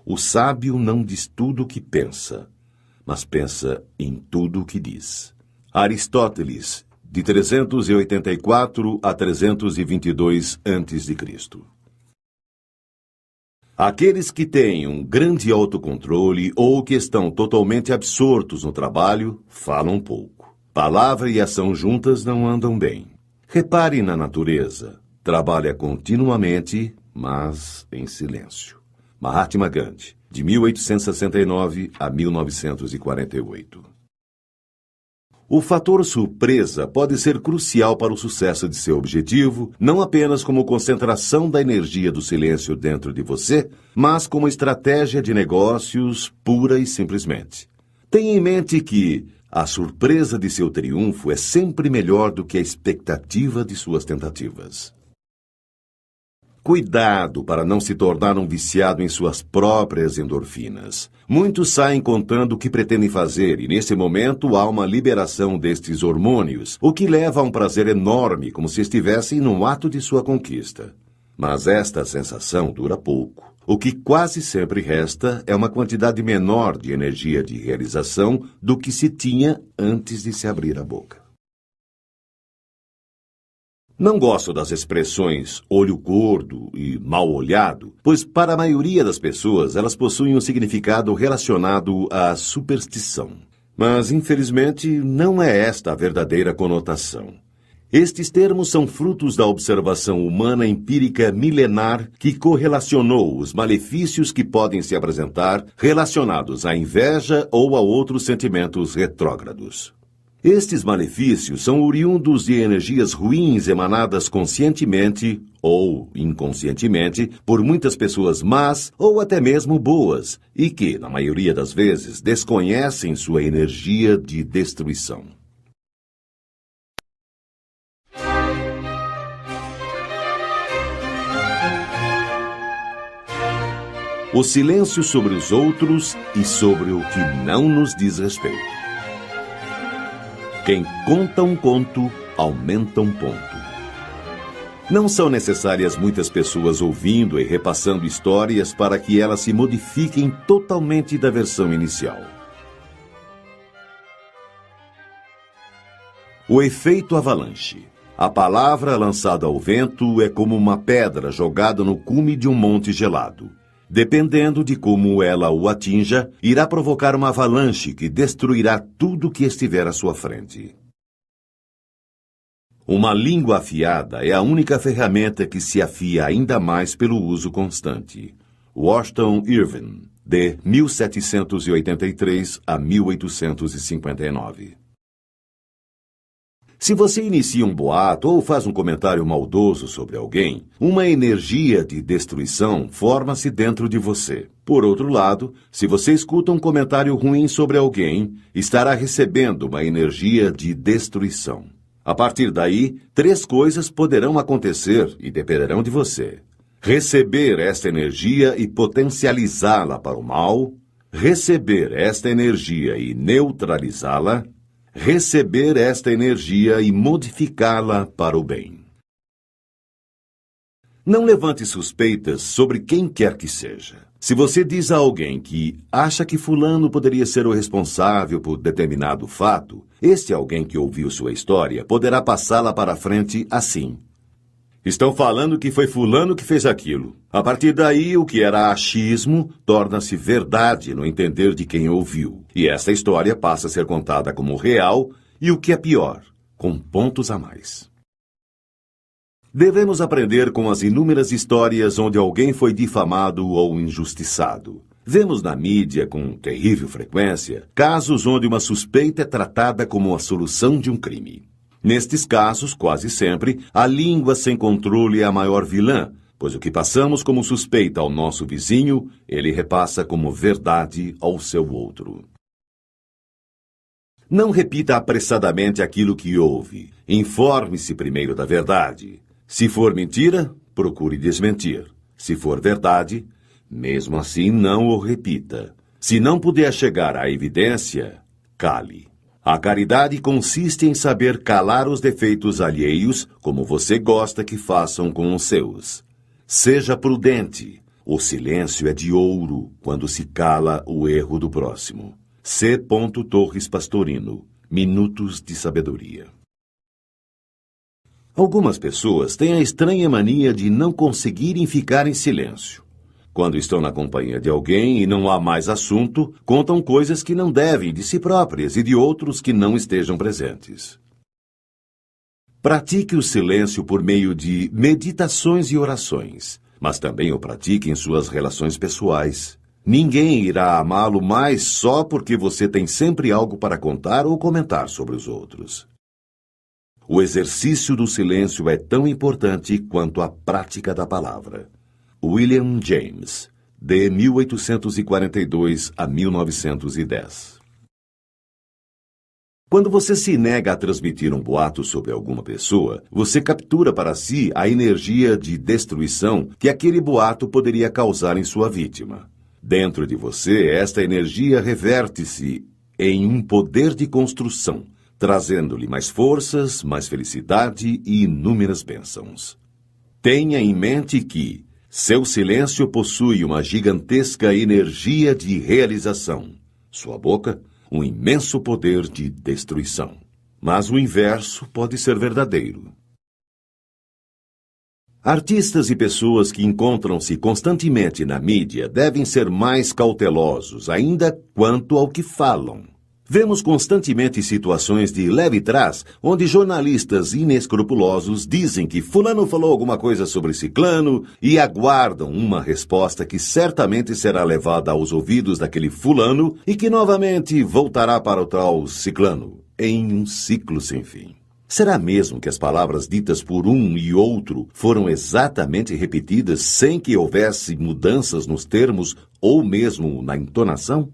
O sábio não diz tudo o que pensa, mas pensa em tudo o que diz. Aristóteles, de 384 a 322 a.C. Aqueles que têm um grande autocontrole ou que estão totalmente absortos no trabalho, falam pouco. Palavra e ação juntas não andam bem. Repare na natureza. Trabalha continuamente, mas em silêncio. Mahatma Gandhi, de 1869 a 1948. O fator surpresa pode ser crucial para o sucesso de seu objetivo, não apenas como concentração da energia do silêncio dentro de você, mas como estratégia de negócios pura e simplesmente. Tenha em mente que a surpresa de seu triunfo é sempre melhor do que a expectativa de suas tentativas. Cuidado para não se tornar um viciado em suas próprias endorfinas. Muitos saem contando o que pretendem fazer e, nesse momento, há uma liberação destes hormônios, o que leva a um prazer enorme, como se estivessem no ato de sua conquista. Mas esta sensação dura pouco. O que quase sempre resta é uma quantidade menor de energia de realização do que se tinha antes de se abrir a boca. Não gosto das expressões olho gordo e mal olhado, pois para a maioria das pessoas elas possuem um significado relacionado à superstição. Mas, infelizmente, não é esta a verdadeira conotação. Estes termos são frutos da observação humana empírica milenar que correlacionou os malefícios que podem se apresentar relacionados à inveja ou a outros sentimentos retrógrados. Estes malefícios são oriundos de energias ruins emanadas conscientemente ou inconscientemente por muitas pessoas más ou até mesmo boas e que, na maioria das vezes, desconhecem sua energia de destruição. O silêncio sobre os outros e sobre o que não nos diz respeito. Quem conta um conto, aumenta um ponto. Não são necessárias muitas pessoas ouvindo e repassando histórias para que elas se modifiquem totalmente da versão inicial. O efeito avalanche. A palavra lançada ao vento é como uma pedra jogada no cume de um monte gelado. Dependendo de como ela o atinja, irá provocar uma avalanche que destruirá tudo que estiver à sua frente. Uma língua afiada é a única ferramenta que se afia ainda mais pelo uso constante. Washington Irving, de 1783 a 1859. Se você inicia um boato ou faz um comentário maldoso sobre alguém, uma energia de destruição forma-se dentro de você. Por outro lado, se você escuta um comentário ruim sobre alguém, estará recebendo uma energia de destruição. A partir daí, 3 coisas poderão acontecer e dependerão de você: receber esta energia e potencializá-la para o mal, receber esta energia e neutralizá-la, receber esta energia e modificá-la para o bem. Não levante suspeitas sobre quem quer que seja. Se você diz a alguém que acha que fulano poderia ser o responsável por determinado fato, este alguém que ouviu sua história poderá passá-la para frente assim. Estão falando que foi fulano que fez aquilo. A partir daí, o que era achismo torna-se verdade no entender de quem ouviu. E esta história passa a ser contada como real e, o que é pior, com pontos a mais. Devemos aprender com as inúmeras histórias onde alguém foi difamado ou injustiçado. Vemos na mídia, com terrível frequência, casos onde uma suspeita é tratada como a solução de um crime. Nestes casos, quase sempre, a língua sem controle é a maior vilã, pois o que passamos como suspeita ao nosso vizinho, ele repassa como verdade ao seu outro. Não repita apressadamente aquilo que ouve. Informe-se primeiro da verdade. Se for mentira, procure desmentir. Se for verdade, mesmo assim não o repita. Se não puder chegar à evidência, cale. A caridade consiste em saber calar os defeitos alheios, como você gosta que façam com os seus. Seja prudente. O silêncio é de ouro quando se cala o erro do próximo. C. Torres Pastorino. Minutos de Sabedoria. Algumas pessoas têm a estranha mania de não conseguirem ficar em silêncio. Quando estão na companhia de alguém e não há mais assunto, contam coisas que não devem de si próprias e de outros que não estejam presentes. Pratique o silêncio por meio de meditações e orações, mas também o pratique em suas relações pessoais. Ninguém irá amá-lo mais só porque você tem sempre algo para contar ou comentar sobre os outros. O exercício do silêncio é tão importante quanto a prática da palavra. William James, de 1842 a 1910. Quando você se nega a transmitir um boato sobre alguma pessoa, você captura para si a energia de destruição que aquele boato poderia causar em sua vítima. Dentro de você, esta energia reverte-se em um poder de construção, trazendo-lhe mais forças, mais felicidade e inúmeras bênçãos. Tenha em mente que seu silêncio possui uma gigantesca energia de realização. Sua boca, um imenso poder de destruição. Mas o inverso pode ser verdadeiro. Artistas e pessoas que encontram-se constantemente na mídia devem ser mais cautelosos ainda quanto ao que falam. Vemos constantemente situações de leve trás, onde jornalistas inescrupulosos dizem que fulano falou alguma coisa sobre ciclano e aguardam uma resposta que certamente será levada aos ouvidos daquele fulano e que novamente voltará para o tal ciclano, em um ciclo sem fim. Será mesmo que as palavras ditas por um e outro foram exatamente repetidas sem que houvesse mudanças nos termos ou mesmo na entonação?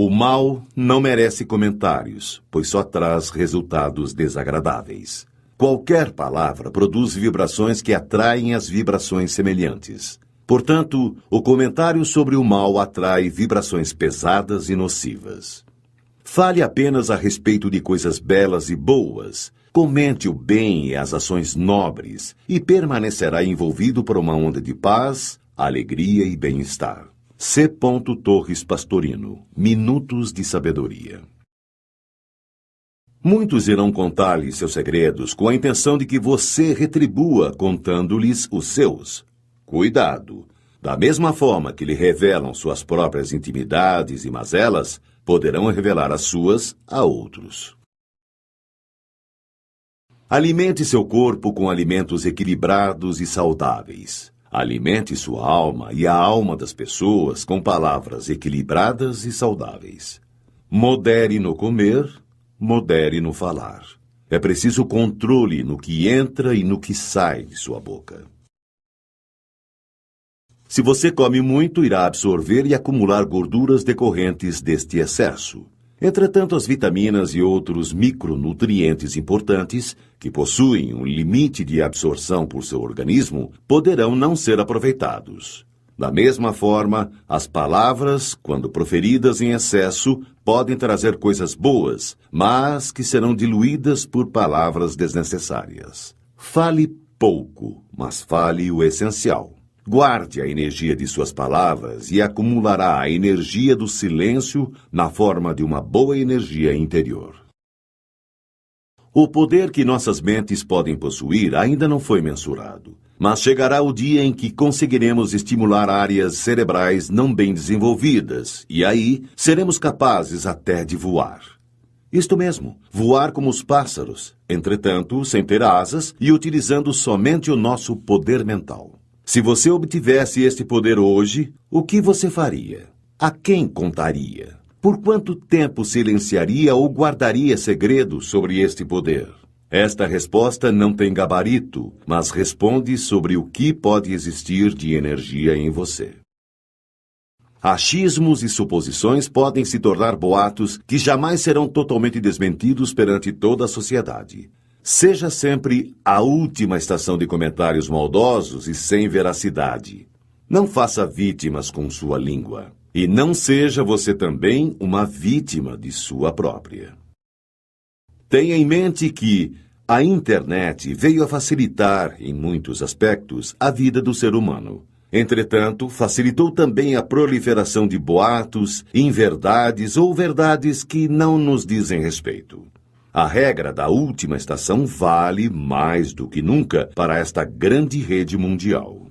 O mal não merece comentários, pois só traz resultados desagradáveis. Qualquer palavra produz vibrações que atraem as vibrações semelhantes. Portanto, o comentário sobre o mal atrai vibrações pesadas e nocivas. Fale apenas a respeito de coisas belas e boas. Comente o bem e as ações nobres e permanecerá envolvido por uma onda de paz, alegria e bem-estar. C. Torres Pastorino. Minutos de Sabedoria. Muitos irão contar-lhe seus segredos com a intenção de que você retribua contando-lhes os seus. Cuidado! Da mesma forma que lhe revelam suas próprias intimidades e mazelas, poderão revelar as suas a outros. Alimente seu corpo com alimentos equilibrados e saudáveis. Alimente sua alma e a alma das pessoas com palavras equilibradas e saudáveis. Modere no comer, modere no falar. É preciso controle no que entra e no que sai de sua boca. Se você come muito, irá absorver e acumular gorduras decorrentes deste excesso. Entretanto, as vitaminas e outros micronutrientes importantes, que possuem um limite de absorção por seu organismo, poderão não ser aproveitados. Da mesma forma, as palavras, quando proferidas em excesso, podem trazer coisas boas, mas que serão diluídas por palavras desnecessárias. Fale pouco, mas fale o essencial. Guarde a energia de suas palavras e acumulará a energia do silêncio na forma de uma boa energia interior. O poder que nossas mentes podem possuir ainda não foi mensurado, mas chegará o dia em que conseguiremos estimular áreas cerebrais não bem desenvolvidas, e aí seremos capazes até de voar. Isto mesmo, voar como os pássaros, entretanto, sem ter asas e utilizando somente o nosso poder mental. Se você obtivesse este poder hoje, o que você faria? A quem contaria? Por quanto tempo silenciaria ou guardaria segredo sobre este poder? Esta resposta não tem gabarito, mas responde sobre o que pode existir de energia em você. Achismos e suposições podem se tornar boatos que jamais serão totalmente desmentidos perante toda a sociedade. Seja sempre a última estação de comentários maldosos e sem veracidade. Não faça vítimas com sua língua. E não seja você também uma vítima de sua própria. Tenha em mente que a internet veio a facilitar, em muitos aspectos, a vida do ser humano. Entretanto, facilitou também a proliferação de boatos, inverdades ou verdades que não nos dizem respeito. A regra da última estação vale mais do que nunca para esta grande rede mundial.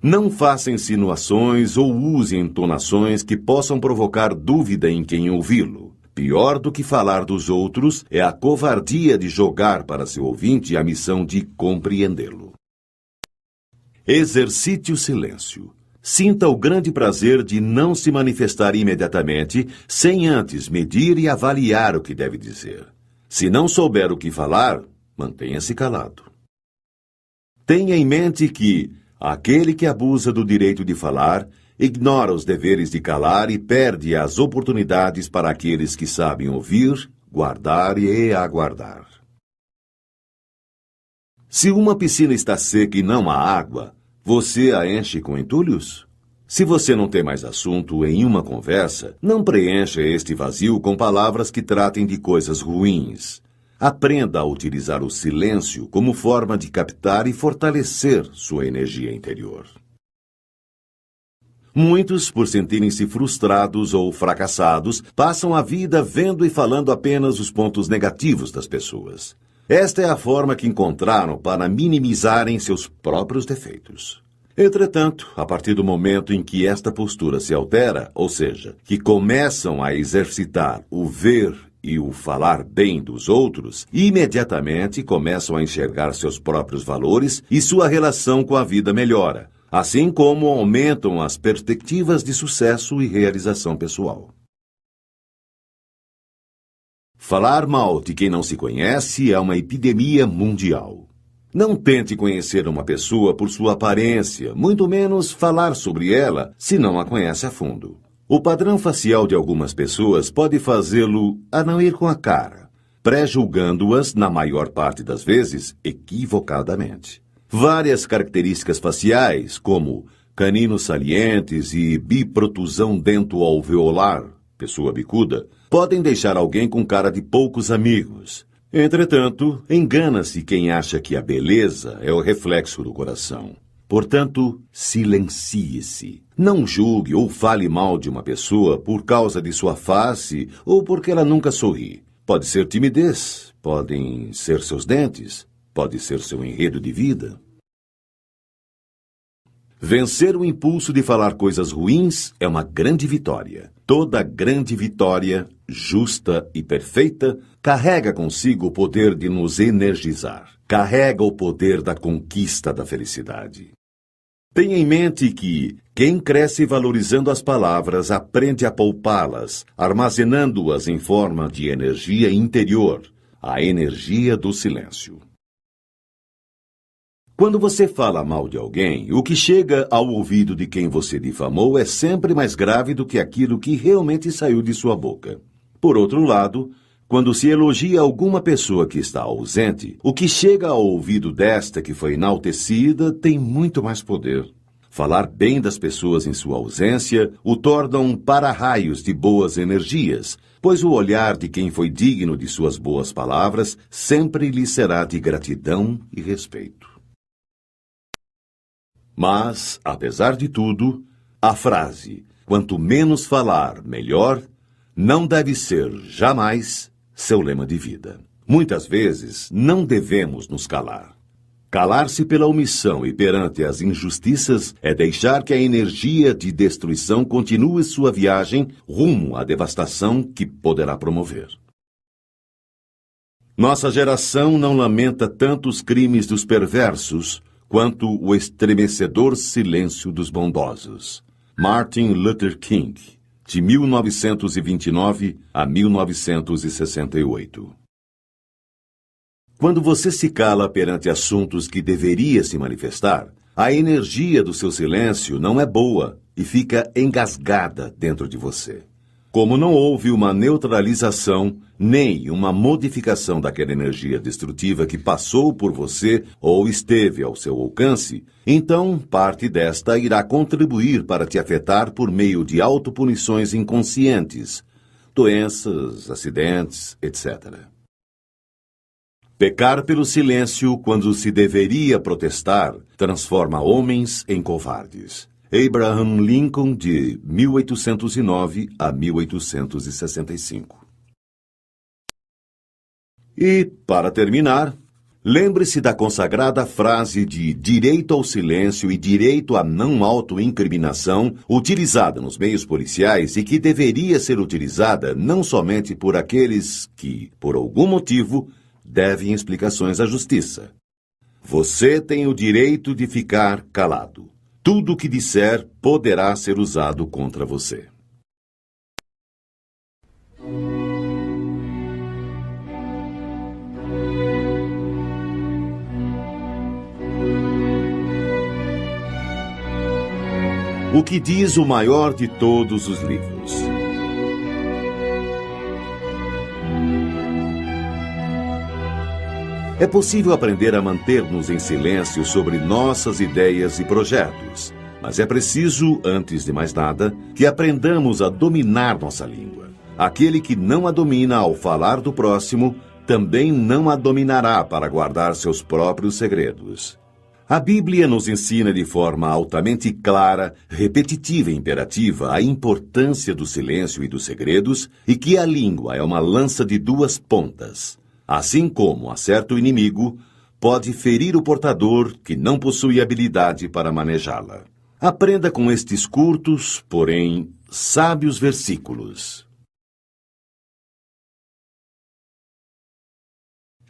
Não faça insinuações ou use entonações que possam provocar dúvida em quem ouvi-lo. Pior do que falar dos outros é a covardia de jogar para seu ouvinte a missão de compreendê-lo. Exercite o silêncio. Sinta o grande prazer de não se manifestar imediatamente, sem antes medir e avaliar o que deve dizer. Se não souber o que falar, mantenha-se calado. Tenha em mente que aquele que abusa do direito de falar, ignora os deveres de calar e perde as oportunidades para aqueles que sabem ouvir, guardar e aguardar. Se uma piscina está seca e não há água, você a enche com entulhos? Se você não tem mais assunto em uma conversa, não preencha este vazio com palavras que tratem de coisas ruins. Aprenda a utilizar o silêncio como forma de captar e fortalecer sua energia interior. Muitos, por sentirem-se frustrados ou fracassados, passam a vida vendo e falando apenas os pontos negativos das pessoas. Esta é a forma que encontraram para minimizarem seus próprios defeitos. Entretanto, a partir do momento em que esta postura se altera, ou seja, que começam a exercitar o ver e o falar bem dos outros, imediatamente começam a enxergar seus próprios valores e sua relação com a vida melhora, assim como aumentam as perspectivas de sucesso e realização pessoal. Falar mal de quem não se conhece é uma epidemia mundial. Não tente conhecer uma pessoa por sua aparência, muito menos falar sobre ela se não a conhece a fundo. O padrão facial de algumas pessoas pode fazê-lo a não ir com a cara, pré-julgando-as, na maior parte das vezes, equivocadamente. Várias características faciais, como caninos salientes e biprotusão dento-alveolar, pessoa bicuda, podem deixar alguém com cara de poucos amigos. Entretanto, engana-se quem acha que a beleza é o reflexo do coração. Portanto, silencie-se. Não julgue ou fale mal de uma pessoa por causa de sua face ou porque ela nunca sorri. Pode ser timidez, podem ser seus dentes, pode ser seu enredo de vida. Vencer o impulso de falar coisas ruins é uma grande vitória. Toda grande vitória, justa e perfeita, carrega consigo o poder de nos energizar. Carrega o poder da conquista da felicidade. Tenha em mente que quem cresce valorizando as palavras aprende a poupá-las, armazenando-as em forma de energia interior, a energia do silêncio. Quando você fala mal de alguém, o que chega ao ouvido de quem você difamou é sempre mais grave do que aquilo que realmente saiu de sua boca. Por outro lado, quando se elogia alguma pessoa que está ausente, o que chega ao ouvido desta que foi enaltecida tem muito mais poder. Falar bem das pessoas em sua ausência o torna um para-raios de boas energias, pois o olhar de quem foi digno de suas boas palavras sempre lhe será de gratidão e respeito. Mas, apesar de tudo, a frase "quanto menos falar, melhor" não deve ser, jamais, seu lema de vida. Muitas vezes, não devemos nos calar. Calar-se pela omissão e perante as injustiças é deixar que a energia de destruição continue sua viagem rumo à devastação que poderá promover. Nossa geração não lamenta tanto os crimes dos perversos quanto o estremecedor silêncio dos bondosos. Martin Luther King, de 1929 a 1968. Quando você se cala perante assuntos que deveria se manifestar, a energia do seu silêncio não é boa e fica engasgada dentro de você. Como não houve uma neutralização nem uma modificação daquela energia destrutiva que passou por você ou esteve ao seu alcance, então parte desta irá contribuir para te afetar por meio de autopunições inconscientes, doenças, acidentes, etc. Pecar pelo silêncio quando se deveria protestar transforma homens em covardes. Abraham Lincoln, de 1809 a 1865. E, para terminar, lembre-se da consagrada frase de direito ao silêncio e direito à não autoincriminação utilizada nos meios policiais e que deveria ser utilizada não somente por aqueles que, por algum motivo, devem explicações à justiça. Você tem o direito de ficar calado. Tudo o que disser poderá ser usado contra você. O que diz o maior de todos os livros? É possível aprender a manter-nos em silêncio sobre nossas ideias e projetos, mas é preciso, antes de mais nada, que aprendamos a dominar nossa língua. Aquele que não a domina ao falar do próximo, também não a dominará para guardar seus próprios segredos. A Bíblia nos ensina de forma altamente clara, repetitiva e imperativa a importância do silêncio e dos segredos e que a língua é uma lança de duas pontas. Assim como acerta o inimigo, pode ferir o portador que não possui habilidade para manejá-la. Aprenda com estes curtos, porém sábios versículos.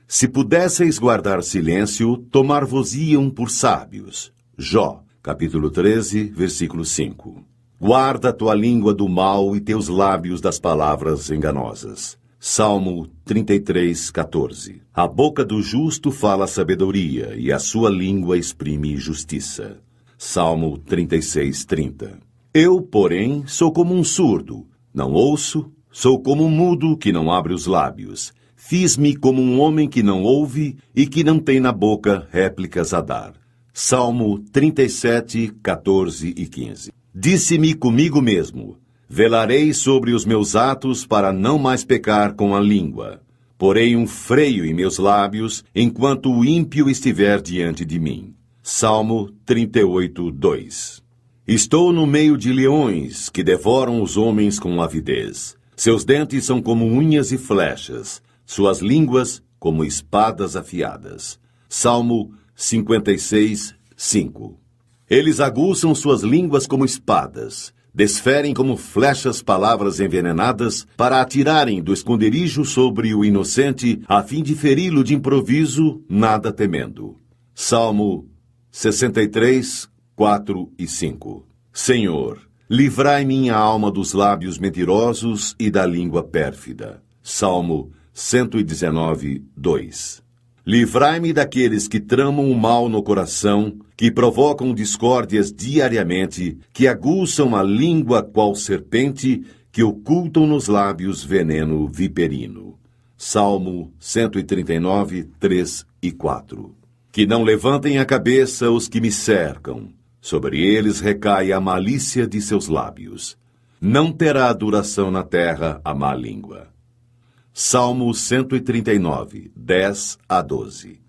Se pudesseis guardar silêncio, tomar-vos-iam por sábios. Jó, capítulo 13, versículo 5. Guarda tua língua do mal e teus lábios das palavras enganosas. Salmo 33, 14. A boca do justo fala sabedoria e a sua língua exprime justiça. Salmo 36, 30. Eu, porém, sou como um surdo, não ouço, sou como um mudo que não abre os lábios. Fiz-me como um homem que não ouve e que não tem na boca réplicas a dar. Salmo 37, 14 e 15. Disse-me comigo mesmo: velarei sobre os meus atos para não mais pecar com a língua. Porei um freio em meus lábios enquanto o ímpio estiver diante de mim. Salmo 38, 2. Estou no meio de leões que devoram os homens com avidez. Seus dentes são como unhas e flechas, suas línguas como espadas afiadas. Salmo 56, 5. Eles aguçam suas línguas como espadas, desferem como flechas palavras envenenadas para atirarem do esconderijo sobre o inocente, a fim de feri-lo de improviso, nada temendo. Salmo 63, 4 e 5. Senhor, livrai minha alma dos lábios mentirosos e da língua pérfida. Salmo 119, 2. Livrai-me daqueles que tramam o mal no coração, que provocam discórdias diariamente, que aguçam a língua qual serpente, que ocultam nos lábios veneno viperino. Salmo 139, 3 e 4. Que não levantem a cabeça os que me cercam, sobre eles recai a malícia de seus lábios. Não terá duração na terra a má língua. Salmo 139, 10 a 12.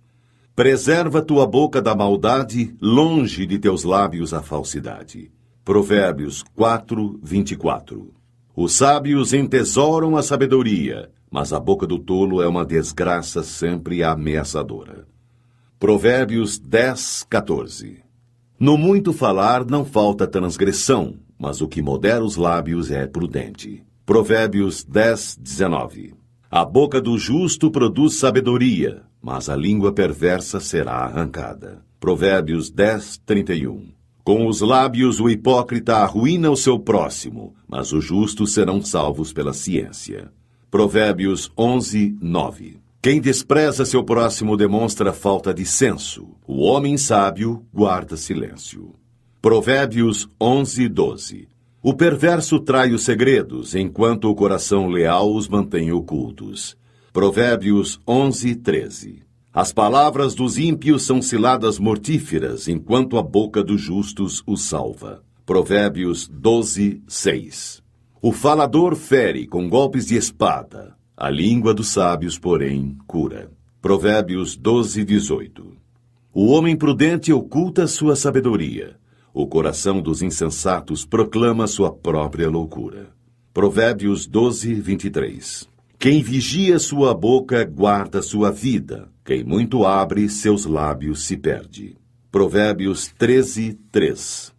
Preserva tua boca da maldade, longe de teus lábios a falsidade. Provérbios 4, 24. Os sábios entesouram a sabedoria, mas a boca do tolo é uma desgraça sempre ameaçadora. Provérbios 10, 14. No muito falar não falta transgressão, mas o que modera os lábios é prudente. Provérbios 10, 19. A boca do justo produz sabedoria, mas a língua perversa será arrancada. Provérbios 10, 31. Com os lábios o hipócrita arruína o seu próximo, mas os justos serão salvos pela ciência. Provérbios 11, 9. Quem despreza seu próximo demonstra falta de senso. O homem sábio guarda silêncio. Provérbios 11, 12. O perverso trai os segredos, enquanto o coração leal os mantém ocultos. Provérbios 11, 13. As palavras dos ímpios são ciladas mortíferas, enquanto a boca dos justos os salva. Provérbios 12, 6. O falador fere com golpes de espada, a língua dos sábios, porém, cura. Provérbios 12, 18. O homem prudente oculta sua sabedoria. O coração dos insensatos proclama sua própria loucura. Provérbios 12, 23. Quem vigia sua boca guarda sua vida. Quem muito abre, seus lábios se perde. Provérbios 13, 3.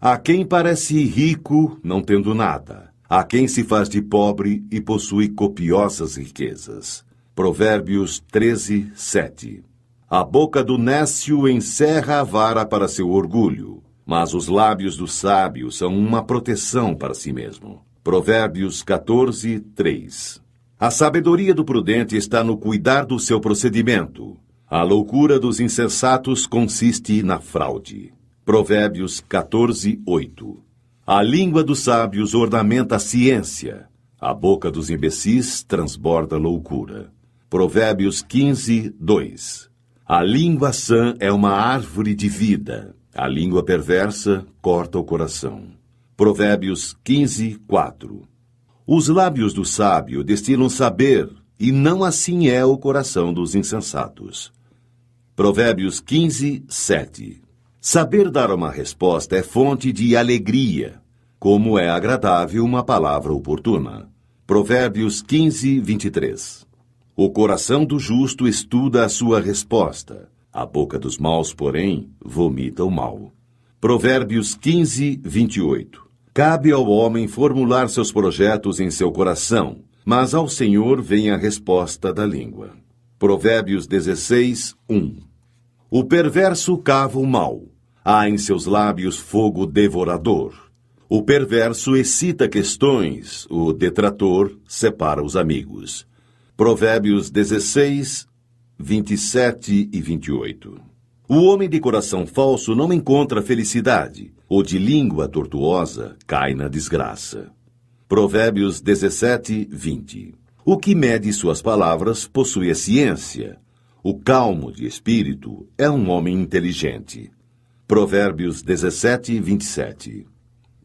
Há quem parece rico, não tendo nada. Há quem se faz de pobre e possui copiosas riquezas. Provérbios 13, 7. A boca do nécio encerra a vara para seu orgulho, mas os lábios do sábio são uma proteção para si mesmo. Provérbios 14, 3. A sabedoria do prudente está no cuidar do seu procedimento. A loucura dos insensatos consiste na fraude. Provérbios 14, 8. A língua dos sábios ornamenta a ciência. A boca dos imbecis transborda loucura. Provérbios 15, 2. A língua sã é uma árvore de vida. A língua perversa corta o coração. Provérbios 15, 4. Os lábios do sábio destilam saber, e não assim é o coração dos insensatos. Provérbios 15, 7. Saber dar uma resposta é fonte de alegria, como é agradável uma palavra oportuna. Provérbios 15, 23. O coração do justo estuda a sua resposta. A boca dos maus, porém, vomita o mal. Provérbios 15, 28. Cabe ao homem formular seus projetos em seu coração, mas ao Senhor vem a resposta da língua. Provérbios 16, 1. O perverso cava o mal. Há em seus lábios fogo devorador. O perverso excita questões. O detrator separa os amigos. Provérbios 16, 27 e 28. O homem de coração falso não encontra felicidade. O de língua tortuosa cai na desgraça. Provérbios 17, 20. O que mede suas palavras possui a ciência. O calmo de espírito é um homem inteligente. Provérbios 17, 27.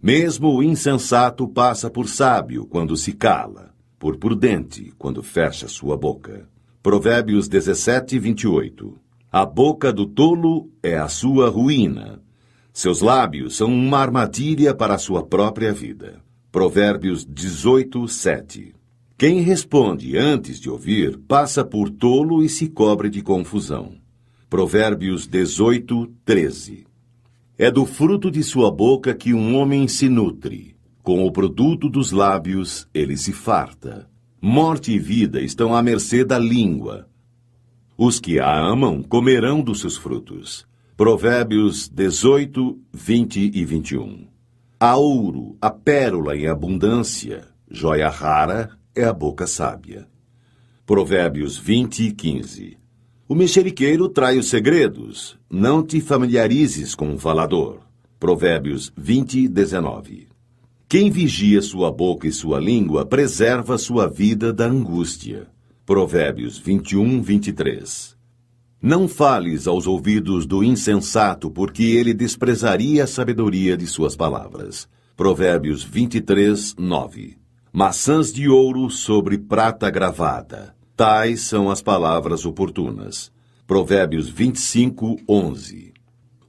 Mesmo o insensato passa por sábio quando se cala, por prudente quando fecha sua boca. Provérbios 17, 28. A boca do tolo é a sua ruína. Seus lábios são uma armadilha para a sua própria vida. Provérbios 18, 7. Quem responde antes de ouvir passa por tolo e se cobre de confusão. Provérbios 18, 13. É do fruto de sua boca que um homem se nutre. Com o produto dos lábios ele se farta. Morte e vida estão à mercê da língua. Os que a amam comerão dos seus frutos. Provérbios 18, 20 e 21. Há ouro, a pérola em abundância, joia rara é a boca sábia. Provérbios 20, 15. O mexeriqueiro trai os segredos, não te familiarizes com o falador. Provérbios 20, 19. Quem vigia sua boca e sua língua preserva sua vida da angústia. Provérbios 21, 23. Não fales aos ouvidos do insensato, porque ele desprezaria a sabedoria de suas palavras. Provérbios 23, 9. Maçãs de ouro sobre prata gravada. Tais são as palavras oportunas. Provérbios 25:11.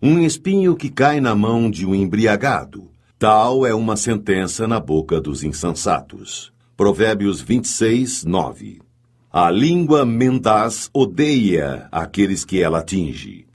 Um espinho que cai na mão de um embriagado, tal é uma sentença na boca dos insensatos. Provérbios 26:9. A língua mendaz odeia aqueles que ela atinge.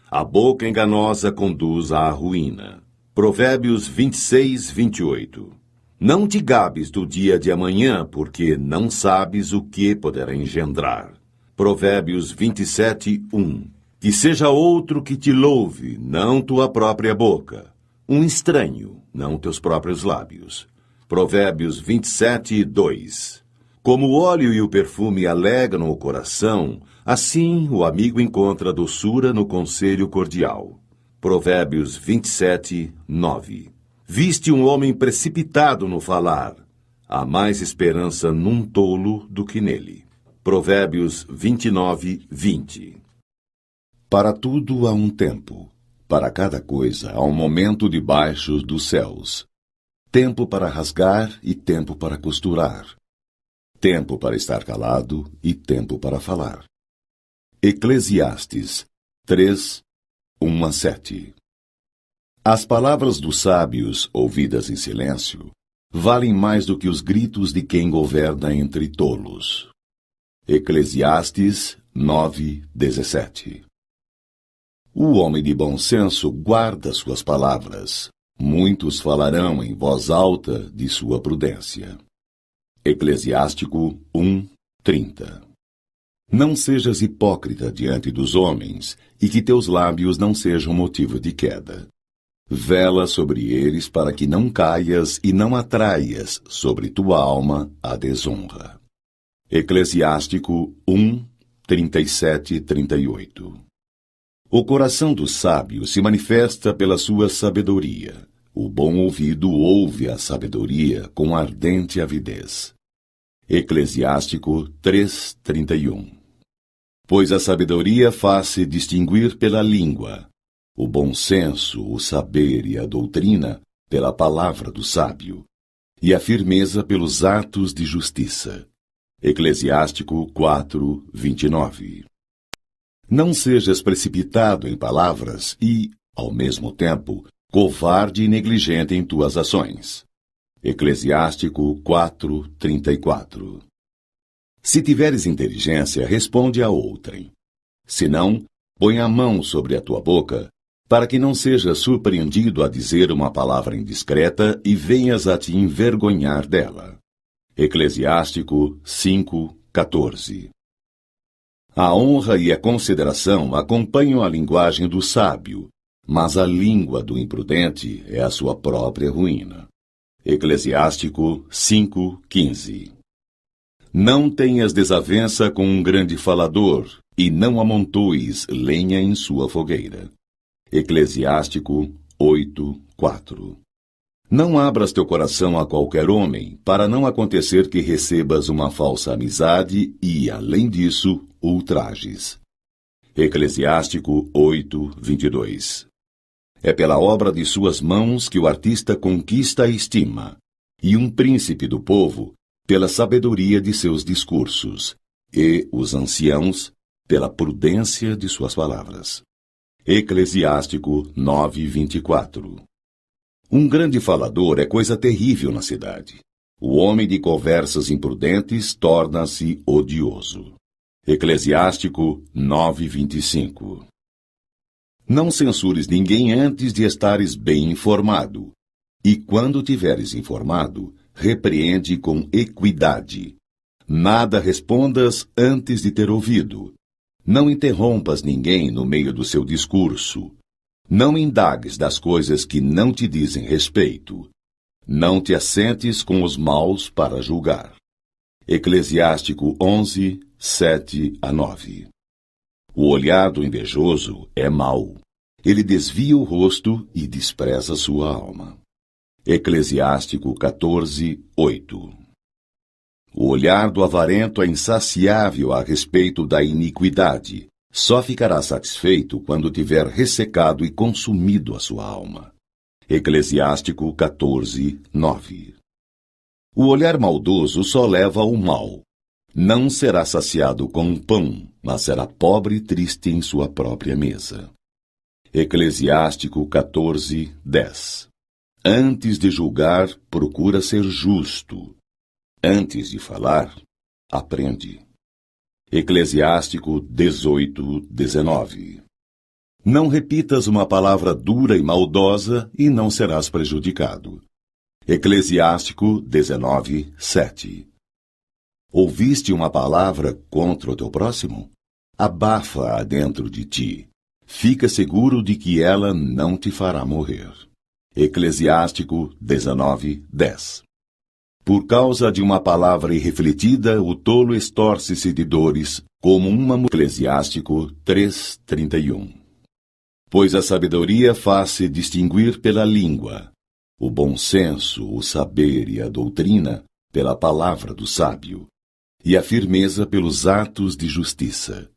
A boca enganosa conduz à ruína. Provérbios 26:28. Não te gabes do dia de amanhã, porque não sabes o que poderá engendrar. Provérbios 27:1. Que seja outro que te louve, não tua própria boca. Um estranho, não teus próprios lábios. Provérbios 27:2. Como o óleo e o perfume alegram o coração, assim o amigo encontra doçura no conselho cordial. Provérbios 27:9. Viste um homem precipitado no falar. Há mais esperança num tolo do que nele. Provérbios 29:20. Para tudo há um tempo. Para cada coisa há um momento debaixo dos céus. Tempo para rasgar e tempo para costurar. Tempo para estar calado e tempo para falar. Eclesiastes 3:1-7. As palavras dos sábios, ouvidas em silêncio, valem mais do que os gritos de quem governa entre tolos. Eclesiastes 9:17. O homem de bom senso guarda suas palavras. Muitos falarão em voz alta de sua prudência. Eclesiástico 1:30. Não sejas hipócrita diante dos homens, e que teus lábios não sejam motivo de queda. Vela sobre eles para que não caias e não atraias sobre tua alma a desonra. Eclesiástico 1:37-38. O coração do sábio se manifesta pela sua sabedoria. O bom ouvido ouve a sabedoria com ardente avidez. Eclesiástico 3:31. Pois a sabedoria faz-se distinguir pela língua, o bom senso, o saber e a doutrina pela palavra do sábio, e a firmeza pelos atos de justiça. Eclesiástico 4:29. Não sejas precipitado em palavras e, ao mesmo tempo, covarde e negligente em tuas ações. Eclesiástico 4:34. Se tiveres inteligência, responde a outrem. Se não, põe a mão sobre a tua boca, para que não sejas surpreendido a dizer uma palavra indiscreta e venhas a te envergonhar dela. Eclesiástico 5:14. A honra e a consideração acompanham a linguagem do sábio, mas a língua do imprudente é a sua própria ruína. Eclesiástico 5:15. Não tenhas desavença com um grande falador, e não amontoes lenha em sua fogueira. Eclesiástico 8:4. Não abras teu coração a qualquer homem, para não acontecer que recebas uma falsa amizade e, além disso, ultrajes. Eclesiástico 8:22. É pela obra de suas mãos que o artista conquista a estima, e um príncipe do povo pela sabedoria de seus discursos, e os anciãos pela prudência de suas palavras. Eclesiástico 9:24. Um grande falador é coisa terrível na cidade. O homem de conversas imprudentes torna-se odioso. Eclesiástico 9:25. Não censures ninguém antes de estares bem informado. E quando tiveres informado, repreende com equidade. Nada respondas antes de ter ouvido. Não interrompas ninguém no meio do seu discurso. Não indagues das coisas que não te dizem respeito. Não te assentes com os maus para julgar. Eclesiástico 11:7-9. O olhar do invejoso é mau. Ele desvia o rosto e despreza sua alma. Eclesiástico 14:8. O olhar do avarento é insaciável a respeito da iniquidade. Só ficará satisfeito quando tiver ressecado e consumido a sua alma. Eclesiástico 14:9. O olhar maldoso só leva ao mal. não será saciado com pão, mas será pobre e triste em sua própria mesa. Eclesiástico 14:10. Antes de julgar, procura ser justo. Antes de falar, aprende. Eclesiástico 18:19. Não repitas uma palavra dura e maldosa e não serás prejudicado. Eclesiástico 19:7. Ouviste uma palavra contra o teu próximo? Abafa-a dentro de ti. Fica seguro de que ela não te fará morrer. Eclesiástico 19:10. Por causa de uma palavra irrefletida, o tolo estorce-se de dores, como uma mulher. Eclesiástico 3:31. Pois a sabedoria faz-se distinguir pela língua, o bom senso, o saber e a doutrina pela palavra do sábio, e a firmeza pelos atos de justiça.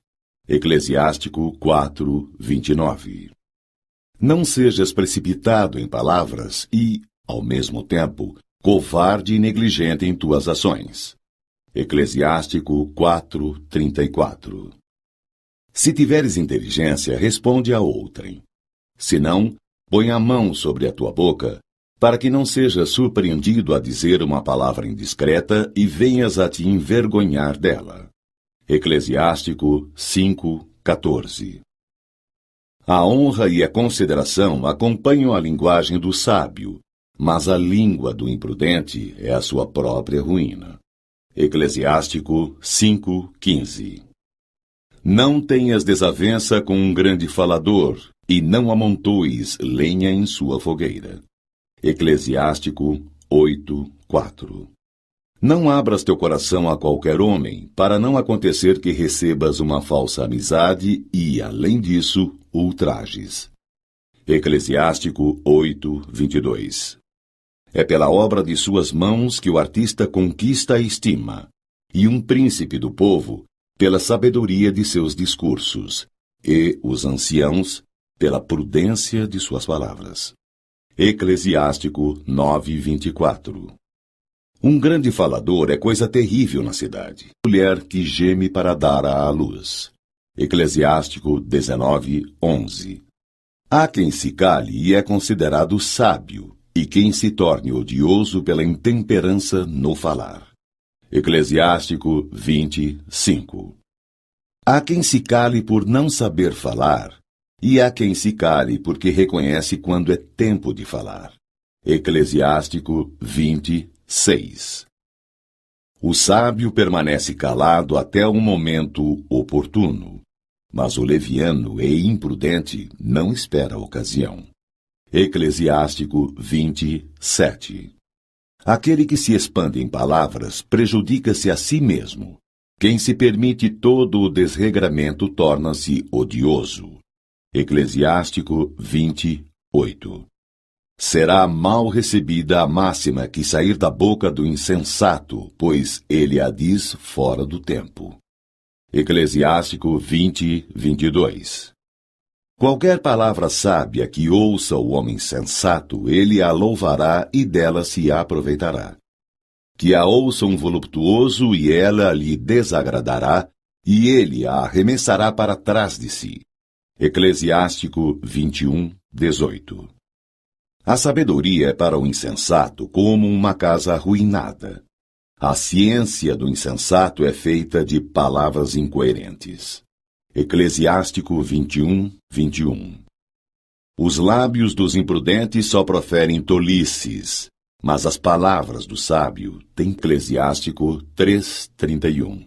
Eclesiástico 4:29. Não sejas precipitado em palavras e, ao mesmo tempo, covarde e negligente em tuas ações. Eclesiástico 4:34. Se tiveres inteligência, responde a outrem. Se não, põe a mão sobre a tua boca, para que não sejas surpreendido a dizer uma palavra indiscreta e venhas a te envergonhar dela. Eclesiástico 5:14. A honra e a consideração acompanham a linguagem do sábio, mas a língua do imprudente é a sua própria ruína. Eclesiástico 5:15. Não tenhas desavença com um grande falador, e não amontoes lenha em sua fogueira. Eclesiástico 8:4. Não abras teu coração a qualquer homem, para não acontecer que recebas uma falsa amizade e, além disso, ultrajes. Eclesiástico 8:22. É pela obra de suas mãos que o artista conquista a estima, e um príncipe do povo pela sabedoria de seus discursos, e os anciãos pela prudência de suas palavras. Eclesiástico 9:24. Um grande falador é coisa terrível na cidade. Mulher que geme para dar à luz. Eclesiástico 19:11. Há quem se cale e é considerado sábio, e quem se torne odioso pela intemperança no falar. Eclesiástico 20:5. Há quem se cale por não saber falar, e há quem se cale porque reconhece quando é tempo de falar. Eclesiástico 20:6. O sábio permanece calado até o momento oportuno, mas o leviano e imprudente não espera a ocasião. Eclesiástico 20:7. Aquele que se expande em palavras prejudica-se a si mesmo. Quem se permite todo o desregramento torna-se odioso. Eclesiástico 20:8. Será mal recebida a máxima que sair da boca do insensato, pois ele a diz fora do tempo. Eclesiástico 20:22. Qualquer palavra sábia que ouça o homem sensato, ele a louvará e dela se aproveitará. Que a ouça um voluptuoso e ela lhe desagradará, e ele a arremessará para trás de si. Eclesiástico 21:18. A sabedoria é para o insensato como uma casa arruinada. A ciência do insensato é feita de palavras incoerentes. Eclesiástico 21:21. Os lábios dos imprudentes só proferem tolices, mas as palavras do sábio têm. Eclesiástico 3:31.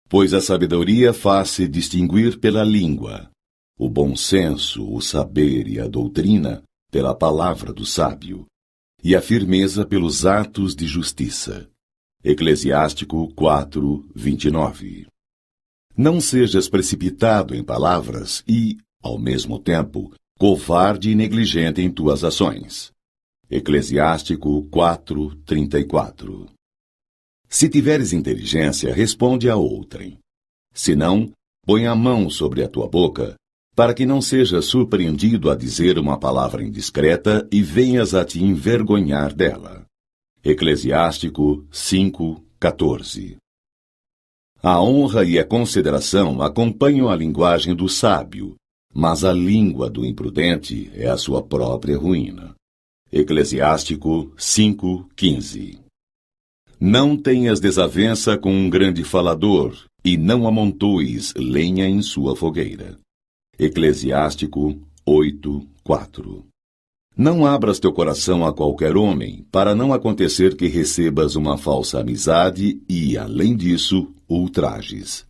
Pois a sabedoria faz-se distinguir pela língua, o bom senso, o saber e a doutrina pela palavra do sábio, e a firmeza pelos atos de justiça. Eclesiástico 4:29. Não sejas precipitado em palavras e, ao mesmo tempo, covarde e negligente em tuas ações. Eclesiástico 4:34. Se tiveres inteligência, responde a outrem. Se não, põe a mão sobre a tua boca, para que não sejas surpreendido a dizer uma palavra indiscreta e venhas a te envergonhar dela. Eclesiástico 5:14. A honra e a consideração acompanham a linguagem do sábio, mas a língua do imprudente é a sua própria ruína. Eclesiástico 5:15. Não tenhas desavença com um grande falador, e não amontoes lenha em sua fogueira. Eclesiástico 8:4. Não abras teu coração a qualquer homem, para não acontecer que recebas uma falsa amizade e, além disso, ultrajes.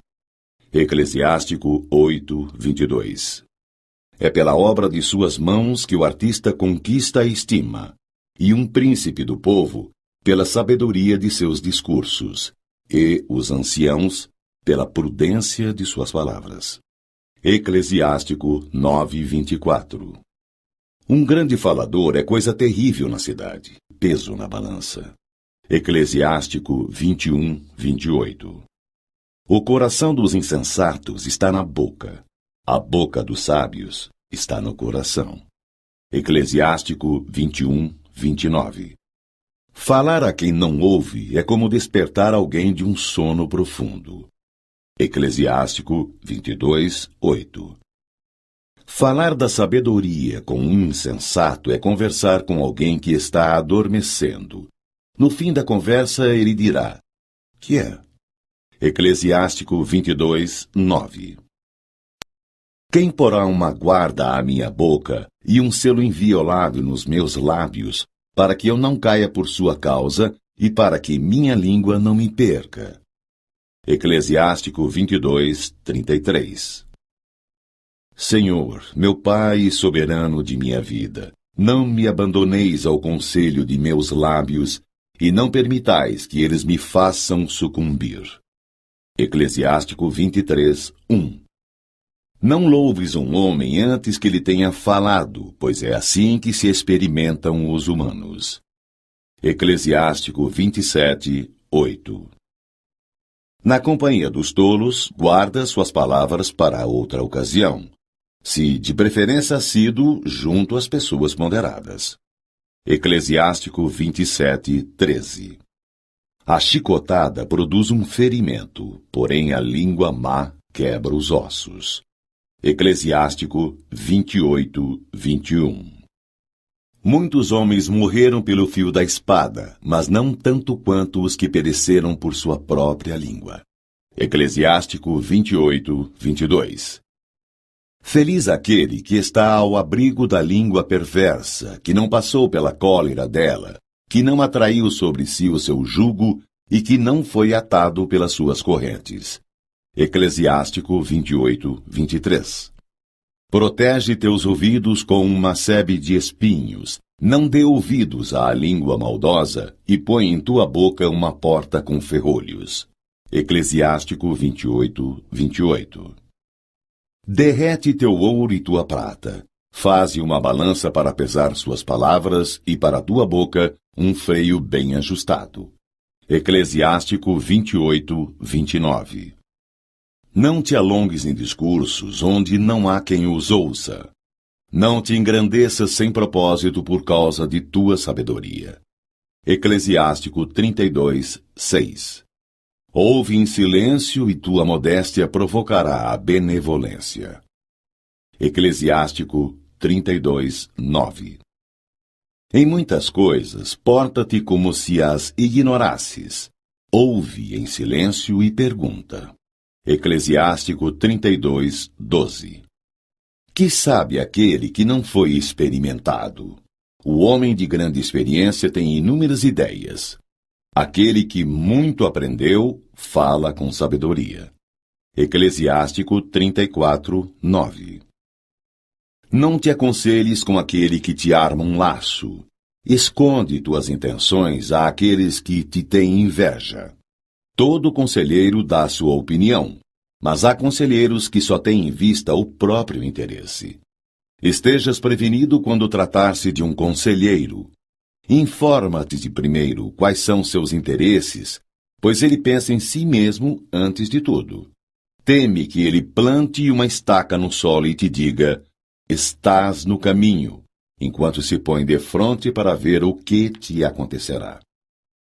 Eclesiástico 8:22. É pela obra de suas mãos que o artista conquista a estima, e um príncipe do povo pela sabedoria de seus discursos, e os anciãos pela prudência de suas palavras. Eclesiástico 9:24. Um grande falador é coisa terrível na cidade, peso na balança. Eclesiástico 21:28. O coração dos insensatos está na boca, a boca dos sábios está no coração. Eclesiástico 21:29. Falar a quem não ouve é como despertar alguém de um sono profundo. Eclesiástico 22:8. Falar da sabedoria com um insensato é conversar com alguém que está adormecendo. No fim da conversa, ele dirá: "Que é?" Eclesiástico 22:9. Quem porá uma guarda à minha boca e um selo inviolável nos meus lábios, para que eu não caia por sua causa e para que minha língua não me perca? Eclesiástico 22:33. Senhor, meu Pai e soberano de minha vida, não me abandoneis ao conselho de meus lábios e não permitais que eles me façam sucumbir. Eclesiástico 23:1. Não louves um homem antes que lhe tenha falado, pois é assim que se experimentam os humanos. Eclesiástico 27:8. Na companhia dos tolos, guarda suas palavras para outra ocasião, se de preferência assíduo junto às pessoas ponderadas. Eclesiástico 27:13. A chicotada produz um ferimento, porém a língua má quebra os ossos. Eclesiástico 28:21. Muitos homens morreram pelo fio da espada, mas não tanto quanto os que pereceram por sua própria língua. Eclesiástico 28:22. Feliz aquele que está ao abrigo da língua perversa, que não passou pela cólera dela, que não atraiu sobre si o seu jugo e que não foi atado pelas suas correntes. Eclesiástico 28:23. Protege teus ouvidos com uma sebe de espinhos, não dê ouvidos à língua maldosa e põe em tua boca uma porta com ferrolhos. Eclesiástico 28:28. Derrete teu ouro e tua prata, faze uma balança para pesar suas palavras e para tua boca um freio bem ajustado. Eclesiástico 28:29. Não te alongues em discursos onde não há quem os ouça. Não te engrandeças sem propósito por causa de tua sabedoria. Eclesiástico 32:6. Ouve em silêncio e tua modéstia provocará a benevolência. Eclesiástico 32:9. Em muitas coisas, porta-te como se as ignorasses. Ouve em silêncio e pergunta. Eclesiástico 32:12. Que sabe aquele que não foi experimentado? O homem de grande experiência tem inúmeras ideias. Aquele que muito aprendeu, fala com sabedoria. Eclesiástico 34:9. Não te aconselhes com aquele que te arma um laço. Esconde tuas intenções àqueles que te têm inveja. Todo conselheiro dá sua opinião, mas há conselheiros que só têm em vista o próprio interesse. Estejas prevenido quando tratar-se de um conselheiro. Informa-te de primeiro quais são seus interesses, pois ele pensa em si mesmo antes de tudo. Teme que ele plante uma estaca no solo e te diga: estás no caminho, enquanto se põe defronte para ver o que te acontecerá.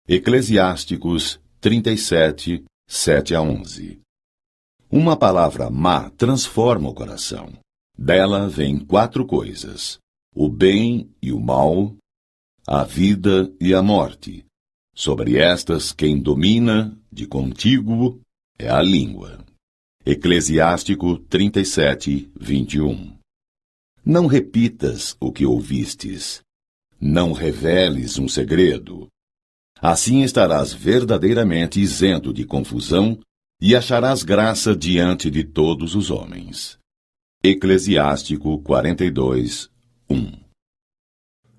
Eclesiásticos 37, 7-11. Uma palavra má transforma o coração. Dela vêm 4 coisas: o bem e o mal, a vida e a morte. Sobre estas, quem domina, de contíguo, é a língua. Eclesiástico 37:21. Não repitas o que ouvistes. Não reveles um segredo. Assim estarás verdadeiramente isento de confusão e acharás graça diante de todos os homens. Eclesiástico 42:1.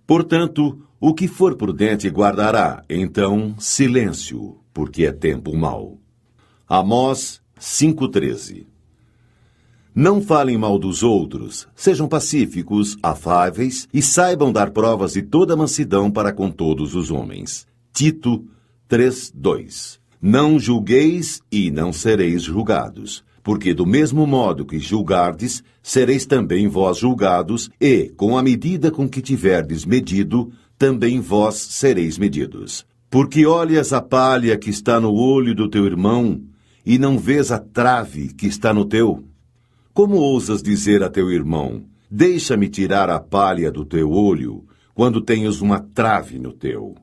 Portanto, o que for prudente guardará, então, silêncio, porque é tempo mau. Amós 5:13. Não falem mal dos outros, sejam pacíficos, afáveis e saibam dar provas de toda mansidão para com todos os homens. Tito 3:2. Não julgueis e não sereis julgados, porque do mesmo modo que julgardes, sereis também vós julgados, e, com a medida com que tiverdes medido, também vós sereis medidos. Porque olhas a palha que está no olho do teu irmão, e não vês a trave que está no teu? Como ousas dizer a teu irmão, deixa-me tirar a palha do teu olho, quando tens uma trave no teu?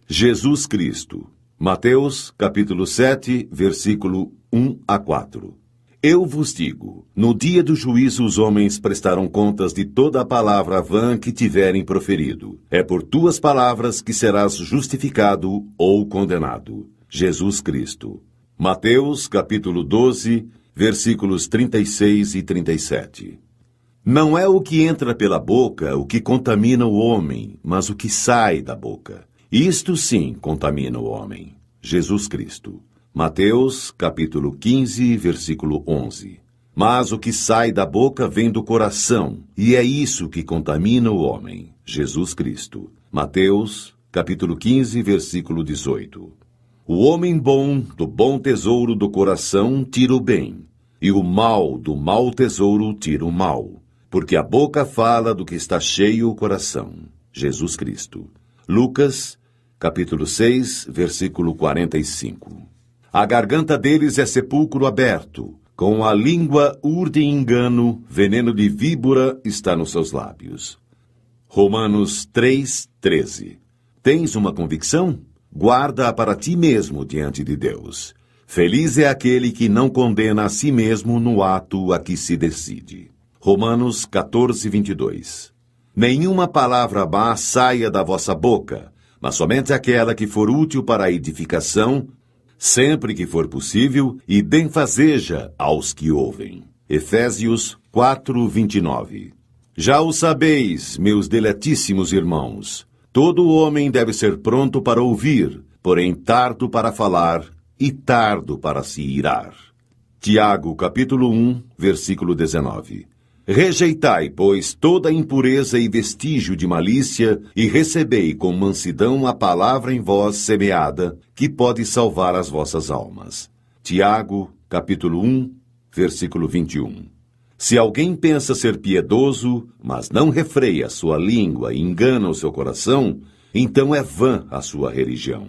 Jesus Cristo. Mateus, capítulo 7, versículo 1-4. Eu vos digo, no dia do juízo os homens prestarão contas de toda a palavra vã que tiverem proferido. É por tuas palavras que serás justificado ou condenado. Jesus Cristo. Mateus, capítulo 12, versículos 36 e 37. Não é o que entra pela boca o que contamina o homem, mas o que sai da boca. Isto sim contamina o homem. Jesus Cristo. Mateus, capítulo 15, versículo 11. Mas o que sai da boca vem do coração, e é isso que contamina o homem. Jesus Cristo. Mateus, capítulo 15, versículo 18. O homem bom, do bom tesouro do coração, tira o bem, e o mal, do mau tesouro, tira o mal. Porque a boca fala do que está cheio o coração. Jesus Cristo. Lucas, capítulo 6, versículo 45. A garganta deles é sepulcro aberto, com a língua urdem engano, veneno de víbora está nos seus lábios. Romanos 3:13. Tens uma convicção? Guarda-a para ti mesmo diante de Deus. Feliz é aquele que não condena a si mesmo no ato a que se decide. Romanos 14:22. Nenhuma palavra má saia da vossa boca, mas somente aquela que for útil para a edificação, sempre que for possível, e benfazeja aos que ouvem. Efésios 4:29. Já o sabeis, meus deletíssimos irmãos, todo homem deve ser pronto para ouvir, porém tardo para falar e tardo para se irar. Tiago, capítulo 1, versículo 19. Rejeitai, pois, toda impureza e vestígio de malícia, e recebei com mansidão a palavra em vós semeada, que pode salvar as vossas almas. Tiago, capítulo 1, versículo 21. Se alguém pensa ser piedoso, mas não refreia sua língua e engana o seu coração, então é vã a sua religião.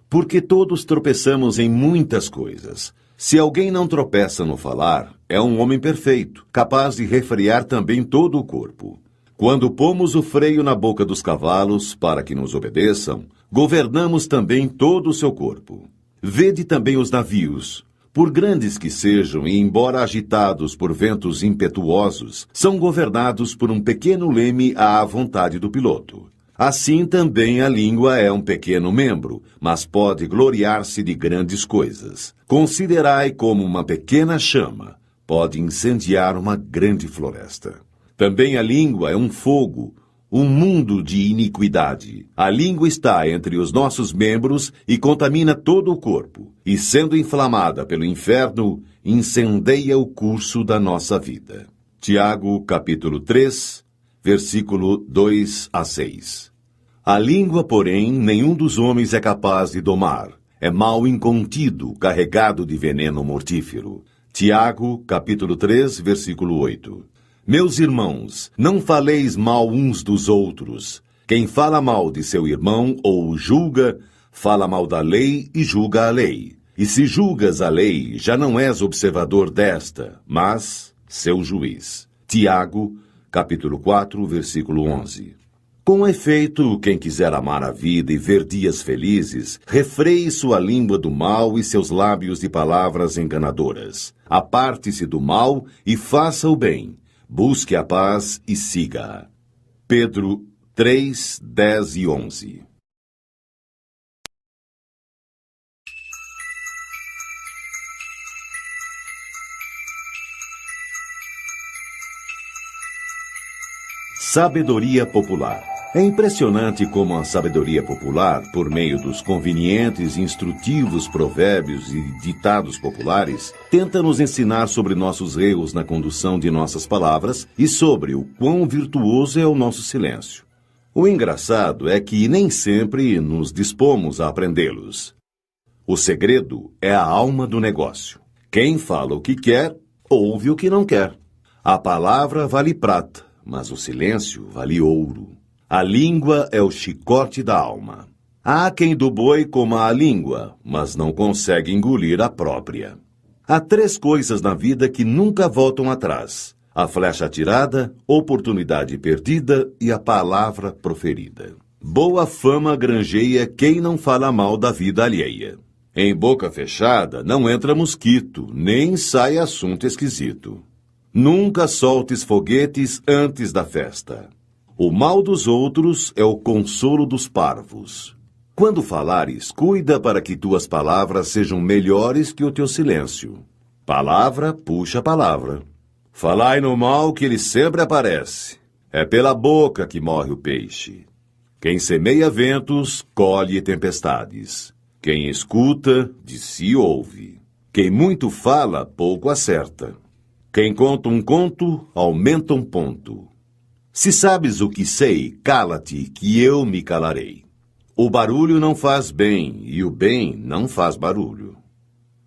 Porque todos tropeçamos em muitas coisas. Se alguém não tropeça no falar, é um homem perfeito, capaz de refrear também todo o corpo. Quando pomos o freio na boca dos cavalos para que nos obedeçam, governamos também todo o seu corpo. Vede também os navios. Por grandes que sejam e embora agitados por ventos impetuosos, são governados por um pequeno leme à vontade do piloto. Assim também a língua é um pequeno membro, mas pode gloriar-se de grandes coisas. Considerai como uma pequena chama, pode incendiar uma grande floresta. Também a língua é um fogo, um mundo de iniquidade. A língua está entre os nossos membros e contamina todo o corpo, e sendo inflamada pelo inferno, incendeia o curso da nossa vida. Tiago, capítulo 3, versículo 2-6. A língua, porém, nenhum dos homens é capaz de domar. É mal incontido, carregado de veneno mortífero. Tiago, capítulo 3, versículo 8. Meus irmãos, não faleis mal uns dos outros. Quem fala mal de seu irmão ou o julga, fala mal da lei e julga a lei. E se julgas a lei, já não és observador desta, mas seu juiz. Tiago, capítulo 4, versículo 11. Com efeito, quem quiser amar a vida e ver dias felizes, refreie sua língua do mal e seus lábios de palavras enganadoras. Aparte-se do mal e faça o bem. Busque a paz e siga-a. Pedro 3, 10 e 11. Sabedoria popular. É impressionante como a sabedoria popular, por meio dos convenientes e instrutivos provérbios e ditados populares, tenta nos ensinar sobre nossos erros na condução de nossas palavras e sobre o quão virtuoso é o nosso silêncio. O engraçado é que nem sempre nos dispomos a aprendê-los. O segredo é a alma do negócio. Quem fala o que quer, ouve o que não quer. A palavra vale prata, mas o silêncio vale ouro. A língua é o chicote da alma. Há quem do boi coma a língua, mas não consegue engolir a própria. Há 3 coisas na vida que nunca voltam atrás: a flecha atirada, oportunidade perdida e a palavra proferida. Boa fama granjeia quem não fala mal da vida alheia. Em boca fechada não entra mosquito, nem sai assunto esquisito. Nunca soltes foguetes antes da festa. O mal dos outros é o consolo dos parvos. Quando falares, cuida para que tuas palavras sejam melhores que o teu silêncio. Palavra puxa palavra. Falai no mal que ele sempre aparece. É pela boca que morre o peixe. Quem semeia ventos, colhe tempestades. Quem escuta, de si ouve. Quem muito fala, pouco acerta. Quem conta um conto, aumenta um ponto. Se sabes o que sei, cala-te, que eu me calarei. O barulho não faz bem, e o bem não faz barulho.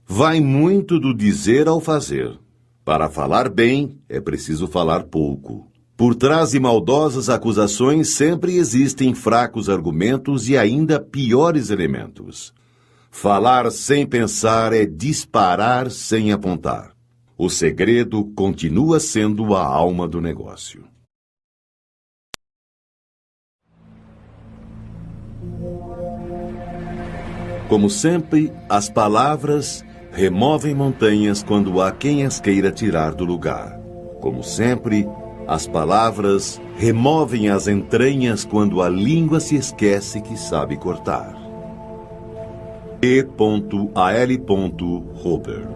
Vai muito do dizer ao fazer. Para falar bem, é preciso falar pouco. Por trás de maldosas acusações sempre existem fracos argumentos e ainda piores elementos. Falar sem pensar é disparar sem apontar. O segredo continua sendo a alma do negócio. Como sempre, as palavras removem montanhas quando há quem as queira tirar do lugar. Como sempre, as palavras removem as entranhas quando a língua se esquece que sabe cortar. E.A.L. Rober